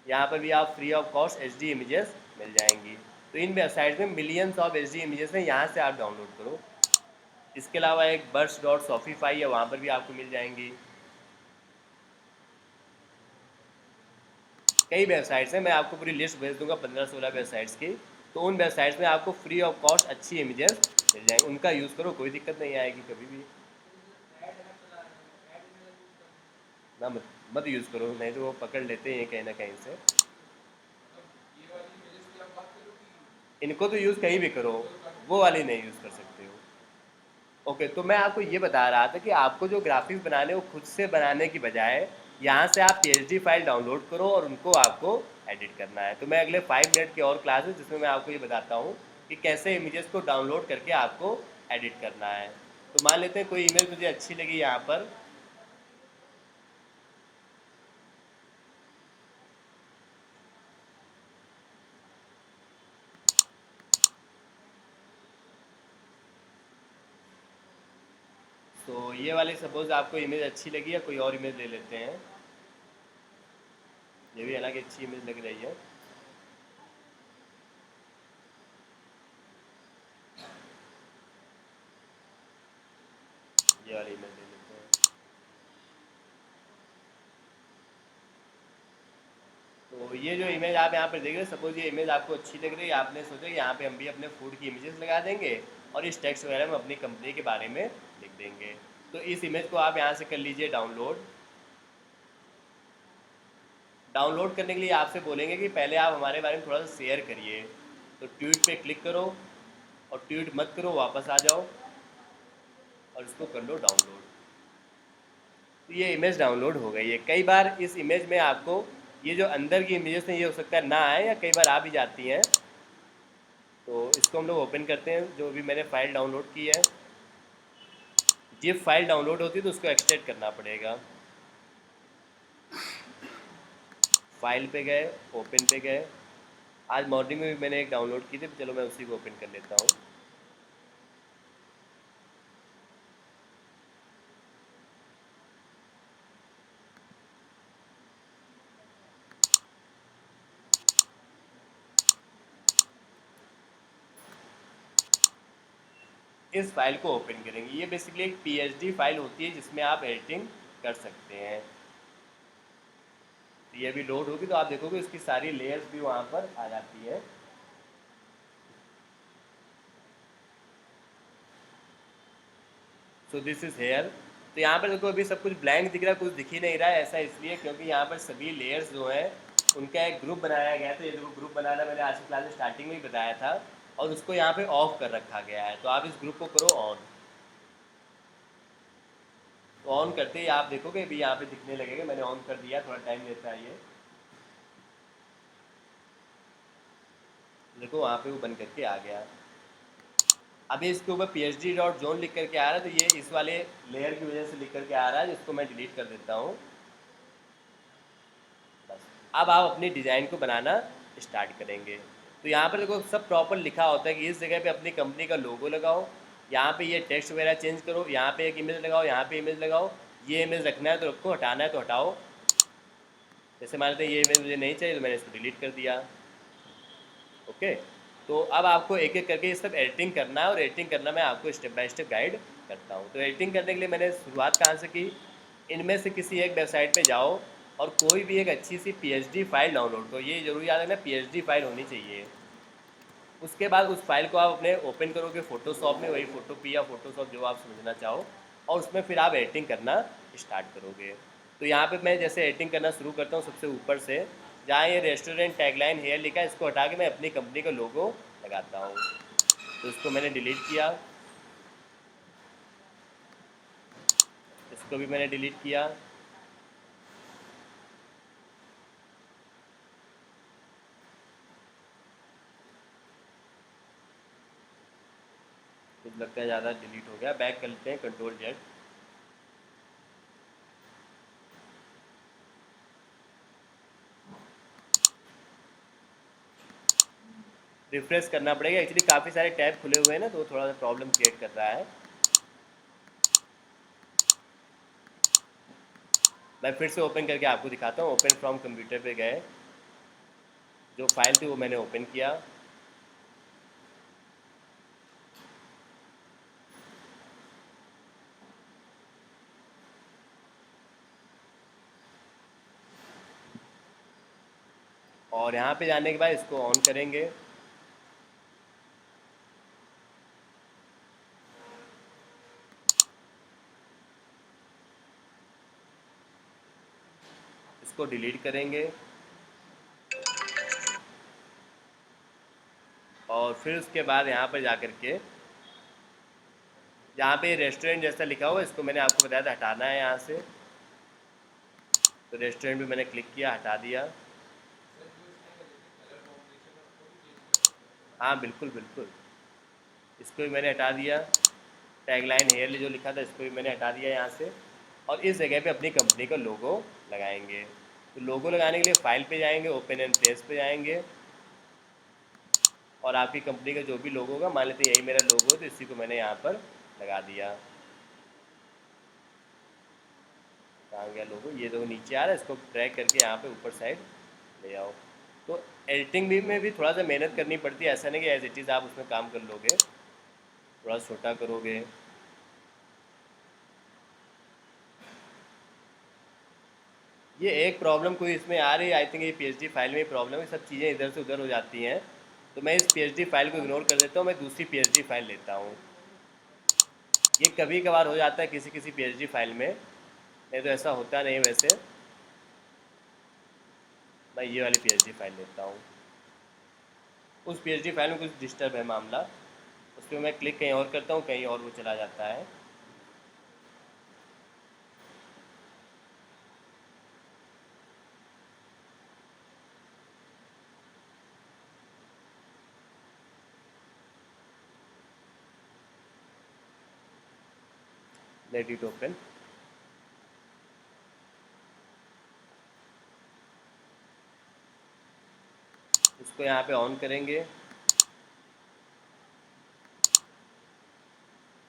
Speaker 1: यहाँ पर भी आप free of cost HD images मिल जाएंगी। तो इन वेबसाइट में मिलियंस ऑफ HD इमेजेस हैं, यहाँ से आप डाउनलोड करो। इसके अलावा एक बर्स डॉट शॉपिफाई है, वहाँ पर भी आपको मिल जाएंगी। कई वेबसाइट्स हैं, मैं आपको पूरी लिस्ट भेज दूंगा 15-16 वेबसाइट्स की। तो उन वेबसाइट्स में आपको फ्री ऑफ कॉस्ट अच्छी इमेजेस मिल जाएंगी, उनका यूज़ करो, कोई दिक्कत नहीं आएगी कभी भी। ना मत यूज़ करो, नहीं तो वो पकड़ लेते हैं कहीं ना कहीं से। इनको तो यूज़ कहीं भी करो, वो वाली नहीं यूज़ कर सकते हो। ओके, तो मैं आपको ये बता रहा था कि आपको जो ग्राफिक्स बनाने वो खुद से बनाने की बजाय यहाँ से आप पीएचडी फाइल डाउनलोड करो और उनको आपको एडिट करना है। तो मैं अगले 5 मिनट की और क्लास है जिसमें मैं आपको ये बताता हूँ कि कैसे इमेजेस को डाउनलोड करके आपको एडिट करना है। तो मान लेते हैं कोई इमेज मुझे अच्छी लगी यहाँ पर। तो ये वाली सपोज आपको इमेज अच्छी लगी है, कोई और इमेज ले लेते हैं। ये भी हालांकि अच्छी इमेज लग रही है। ये वाली इमेज ले लेते हैं। तो ये जो इमेज आप यहाँ पर देख रहे हैं, सपोज ये इमेज आपको अच्छी लग रही है, आपने सोचा कि यहाँ पे हम भी अपने फूड की इमेजेस लगा देंगे और इस टेक्स्ट वगैरह में अपनी कंपनी के बारे में लिख देंगे। तो इस इमेज को आप यहाँ से कर लीजिए डाउनलोड। डाउनलोड करने के लिए आपसे बोलेंगे कि पहले आप हमारे बारे में थोड़ा सा शेयर करिए। तो ट्वीट पे क्लिक करो और ट्वीट मत करो, वापस आ जाओ और इसको कर लो डाउनलोड। तो ये इमेज डाउनलोड हो गई है। कई बार इस इमेज में आपको ये जो अंदर की इमेजेस हैं ये हो सकता है ना आए, या कई बार आ भी जाती हैं। तो इसको हम लोग ओपन करते हैं, जो भी मैंने फ़ाइल डाउनलोड की है। जिप फाइल डाउनलोड होती है तो उसको एक्सट्रैक्ट करना पड़ेगा। फाइल पे गए, ओपन पे गए। आज मॉर्निंग में भी मैंने एक डाउनलोड की थी, चलो मैं उसी को ओपन कर लेता हूँ। इस फाइल को ओपन करेंगे। ये बेसिकली एक पीएचडी फाइल होती है जिसमें आप एडिटिंग कर सकते हैं। तो ये अभी लोड होगी तो आप देखोगे इसकी सारी लेयर्स भी वहाँ पर आ जाती है। So this is here. तो यहाँ पर देखो अभी सब कुछ ब्लैंक दिख रहा है, कुछ दिख ही नहीं रहा है। ऐसा इसलिए क्योंकि यहाँ पर सभी लेयर्स जो हैं उनका एक ग्रुप बनाया गया था। ये देखो ग्रुप बनाना मैंने आज की क्लास में स्टार्टिंग में ही बताया था, और उसको यहाँ पे ऑफ कर रखा गया है। तो आप इस ग्रुप को करो ऑन। तो ऑन करते ही आप देखोगे अभी यहाँ पे दिखने लगेगा। मैंने ऑन कर दिया, थोड़ा टाइम लेता है ये। देखो वहाँ पे वो बन करके आ गया। अभी इसके ऊपर पीएचडी डॉट जोन लिख करके आ रहा है, तो ये इस वाले लेयर की वजह से लिख करके आ रहा है, जिसको मैं डिलीट कर देता हूँ। बस अब आप अपनी डिज़ाइन को बनाना स्टार्ट करेंगे। तो यहाँ पर देखो सब प्रॉपर लिखा होता है कि इस जगह पे अपनी कंपनी का लोगो लगाओ, यहाँ पे ये टेक्स्ट वगैरह चेंज करो, यहाँ पे एक इमेज लगाओ, यहाँ पे इमेज लगाओ। ये इमेज रखना है तो रखो, हटाना है तो हटाओ। जैसे मान लेते हैं ये इमेज मुझे नहीं चाहिए तो मैंने इसको डिलीट कर दिया। ओके, तो अब आपको एक एक करके ये सब एडिटिंग करना है, और एडिटिंग करना मैं आपको स्टेप बाय स्टेप गाइड करता हूँ। तो एडिटिंग करने के लिए मैंने शुरुआत कहाँ से की, इनमें से किसी एक वेबसाइट पे जाओ और कोई भी एक अच्छी सी पीएचडी फाइल डाउनलोड करो। ये जरूर याद रखना, पीएचडी फाइल होनी चाहिए। उसके बाद उस फाइल को आप अपने ओपन करोगे फोटोशॉप में, वही फोटोपी या फोटोशॉप जो आप समझना चाहो, और उसमें फिर आप एडिटिंग करना स्टार्ट करोगे। तो यहाँ पे मैं जैसे एडिटिंग करना शुरू करता हूँ, सबसे ऊपर से जहाँ ये रेस्टोरेंट टैगलाइन हेयर लिखा है, इसको हटा के मैं अपनी कंपनी का लोगो लगाता हूँ। तो इसको मैंने डिलीट किया, इसको भी मैंने डिलीट किया। कुछ लगता है ज़्यादा डिलीट हो गया, बैक कर लेते हैं, कंट्रोल जेड। रिफ्रेश करना पड़ेगा, एक्चुअली काफ़ी सारे टैब खुले हुए हैं ना, तो थोड़ा सा प्रॉब्लम क्रिएट कर रहा है। मैं फिर से ओपन करके आपको दिखाता हूँ। ओपन फ्रॉम कंप्यूटर पे गए, जो फाइल थी वो मैंने ओपन किया। और यहाँ पे जाने के बाद इसको ऑन करेंगे। इसको डिलीट करेंगे और फिर उसके बाद यहाँ पर जा कर के यहाँ पे रेस्टोरेंट जैसा लिखा हुआ है, इसको मैंने आपको बताया था हटाना है यहाँ से। तो रेस्टोरेंट पे मैंने क्लिक किया, हटा दिया। हाँ बिल्कुल बिल्कुल, इसको भी मैंने हटा दिया। टैगलाइन हेयर जो लिखा था इसको भी मैंने हटा दिया यहाँ से। और इस जगह पे अपनी कंपनी का लोगो लगाएंगे। तो लोगो लगाने के लिए फाइल पे जाएंगे, ओपन एंड प्लेस पे जाएंगे और आपकी कंपनी का जो भी लोगो होगा, मान लेते हैं यही मेरा लोगो, तो इसी को मैंने यहाँ पर लगा दिया। कहाँ गया लोगो? ये देखो नीचे आ रहा है, इसको ड्रैग करके यहाँ पे ऊपर साइड ले आओ। तो एडिटिंग भी में भी थोड़ा सा मेहनत करनी पड़ती है, ऐसा नहीं कि एज इट इज़ आप उसमें काम कर लोगे, थोड़ा छोटा करोगे। ये एक प्रॉब्लम कोई इसमें आ रही है, आई थिंक ये पीएचडी फाइल में प्रॉब्लम है, सब चीज़ें इधर से उधर हो जाती हैं। तो मैं इस पीएचडी फाइल को इग्नोर कर देता हूँ, मैं दूसरी पीएचडी फाइल लेता हूँ। ये कभी कभार हो जाता है किसी किसी पीएचडी फाइल में, नहीं तो ऐसा होता नहीं। वैसे मैं ये वाली पीएचडी फाइल लेता हूँ। उस पीएचडी फाइल में कुछ डिस्टर्ब है मामला, उस पर मैं क्लिक कहीं और करता हूँ, कहीं और वो चला जाता है। Let it open. इसको यहाँ पे ऑन करेंगे,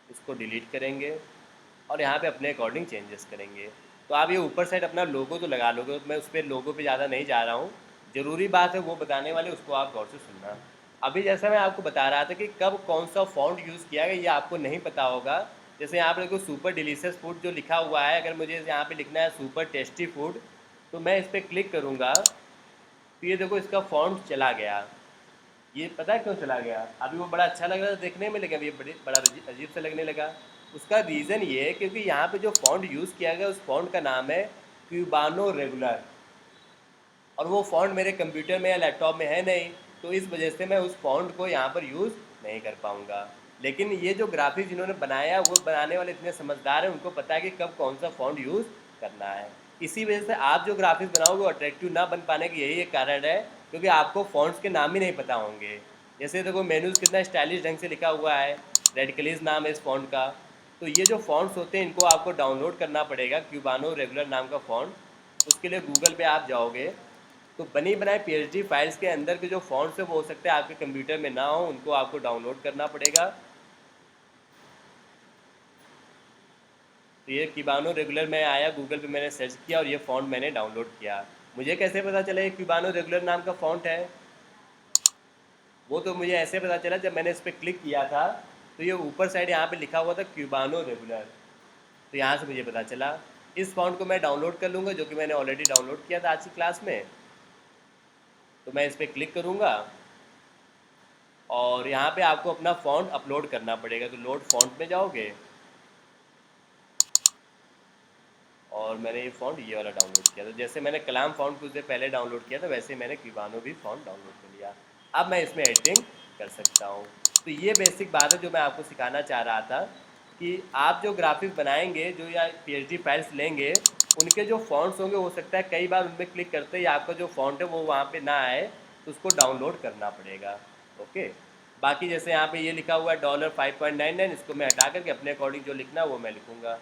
Speaker 1: इसको डिलीट करेंगे और यहाँ पे अपने अकॉर्डिंग चेंजेस करेंगे। तो आप ये ऊपर साइड अपना लोगो तो लगा लोगे, तो मैं उस पर लोगो पे ज़्यादा नहीं जा रहा हूँ। ज़रूरी बात है वो बताने वाले, उसको आप गौर से सुनना। अभी जैसा मैं आपको बता रहा था कि कब कौन सा फॉन्ट यूज़ किया गया, ये आपको नहीं पता होगा। जैसे यहाँ पर देखो सुपर डिलीशियस फूड जो लिखा हुआ है, अगर मुझे यहाँ पे लिखना है सुपर टेस्टी फूड, तो मैं इस पर क्लिक करूँगा तो ये देखो इसका फॉन्ट चला गया। ये पता है क्यों चला गया? अभी वो बड़ा अच्छा लग रहा था देखने में, लेकिन अभी ये बड़ा अजीब सा लगने लगा। उसका रीज़न ये है क्योंकि यहाँ पे जो फॉन्ट यूज़ किया गया उस फॉन्ट का नाम है क्यूबानो रेगुलर, और वो फॉन्ट मेरे कंप्यूटर में या लैपटॉप में है नहीं, तो इस वजह से मैं उस फॉन्ट को यहाँ पर यूज़ नहीं कर पाऊँगा। लेकिन ये जो ग्राफिक्स जिन्होंने बनाया, वो बनाने वाले इतने समझदार हैं, उनको पता है कि कब कौन सा फॉन्ट यूज़ करना है। इसी वजह से आप जो ग्राफिक्स बनाओगे वो अट्रैक्टिव ना बन पाने की यही एक कारण है, क्योंकि आपको फॉन्ट्स के नाम ही नहीं पता होंगे। जैसे देखो मेनूज़ कितना स्टाइलिश ढंग से लिखा हुआ है, रेडक्लिस नाम है इस फॉन्ट का। तो ये जो फॉन्ट्स होते हैं इनको आपको डाउनलोड करना पड़ेगा, क्यूबानो रेगुलर नाम का फॉन्ट। उसके लिए गूगल पे आप जाओगे तो बनी बनाए पीएचडी फाइल्स के अंदर के जो फॉन्ट्स है वो हो सकता है आपके कंप्यूटर में ना हो, उनको आपको डाउनलोड करना पड़ेगा। तो ये क्यूबानो रेगुलर में आया, गूगल पे मैंने सर्च किया और ये फ़ॉन्ट मैंने डाउनलोड किया। मुझे कैसे पता चला ये क्यूबानो रेगुलर नाम का फ़ॉन्ट है? वो तो मुझे ऐसे पता चला जब मैंने इस पर क्लिक किया था, तो ये ऊपर साइड यहाँ पे लिखा हुआ था क्यूबानो रेगुलर, तो यहाँ से मुझे पता चला। इस फ़ॉन्ट को मैं डाउनलोड कर लूँगा, जो कि मैंने ऑलरेडी डाउनलोड किया था आज की क्लास में। तो मैं इस पर क्लिक करूँगा और यहाँ पे आपको अपना फ़ॉन्ट अपलोड करना पड़ेगा। तो लोड फ़ॉन्ट में जाओगे और मैंने ये फ़ॉन्ट ये वाला डाउनलोड किया था। जैसे मैंने कलाम फ़ॉन्ट कुछ देर पहले डाउनलोड किया था, वैसे मैंने क्यूबानो भी फ़ॉन्ट डाउनलोड कर लिया। अब मैं इसमें एडिटिंग कर सकता हूँ। तो ये बेसिक बात है जो मैं आपको सिखाना चाह रहा था, कि आप जो ग्राफिक्स बनाएंगे, जो या पीएचडी फाइल्स लेंगे, उनके जो फ़ॉन्ट्स होंगे, हो सकता है कई बार उनमें क्लिक करते ही आपका जो फ़ॉन्ट है वो वहाँ पे ना आए, तो उसको डाउनलोड करना पड़ेगा। ओके, बाकी जैसे यहाँ पे ये लिखा हुआ है $5.99, इसको मैं हटा करके अपने अकॉर्डिंग जो लिखना है वो मैं लिखूँगा।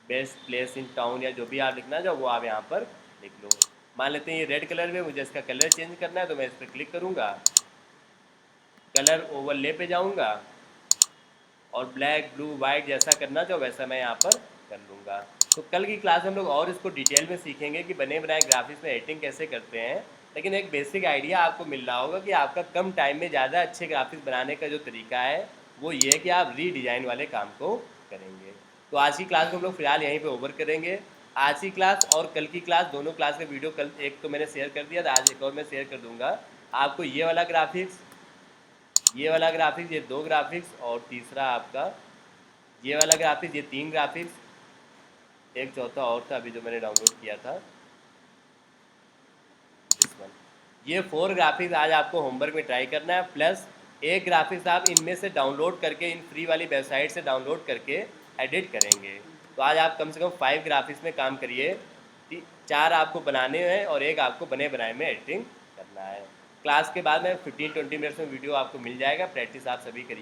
Speaker 1: बेस्ट प्लेस इन टाउन या जो भी आप लिखना चाहो वो आप यहाँ पर लिख लो। मान लेते हैं ये रेड कलर में, मुझे इसका कलर चेंज करना है, तो मैं इस पर क्लिक करूँगा, कलर ओवरले पे जाऊँगा और ब्लैक ब्लू वाइट जैसा करना चाहो वैसा मैं यहाँ पर कर लूँगा। तो कल की क्लास में हम लोग और इसको डिटेल में सीखेंगे कि बने बनाए ग्राफिक्स में एडिटिंग कैसे करते हैं। लेकिन एक बेसिक आइडिया आपको मिल रहा होगा कि आपका कम टाइम में ज़्यादा अच्छे ग्राफिक्स बनाने का जो तरीका है वो ये है कि आप रीडिज़ाइन वाले काम को करेंगे। तो आज की क्लास को हम लोग फिलहाल यहीं पे ओवर करेंगे। आज की क्लास और कल की क्लास, दोनों क्लास का वीडियो कल एक तो मैंने शेयर कर दिया था, आज एक और मैं शेयर कर दूंगा आपको। ये वाला ग्राफिक्स, ये वाला ग्राफिक्स, ये 2 ग्राफिक्स, और तीसरा आपका ये वाला ग्राफिक्स, ये 3 ग्राफिक्स, एक चौथा और था अभी जो मैंने डाउनलोड किया था, दिस वन। ये 4 ग्राफिक्स आज आपको होमवर्क में ट्राई करना है, प्लस एक ग्राफिक्स आप इनमें से डाउनलोड करके, इन फ्री वाली वेबसाइट से डाउनलोड करके एडिट करेंगे। तो आज आप कम से कम 5 ग्राफिक्स में काम करिए, 4 आपको बनाने हैं और एक आपको बने बनाए में एडिटिंग करना है। क्लास के बाद में 15-20 मिनट्स में वीडियो आपको मिल जाएगा, प्रैक्टिस आप सभी करिए।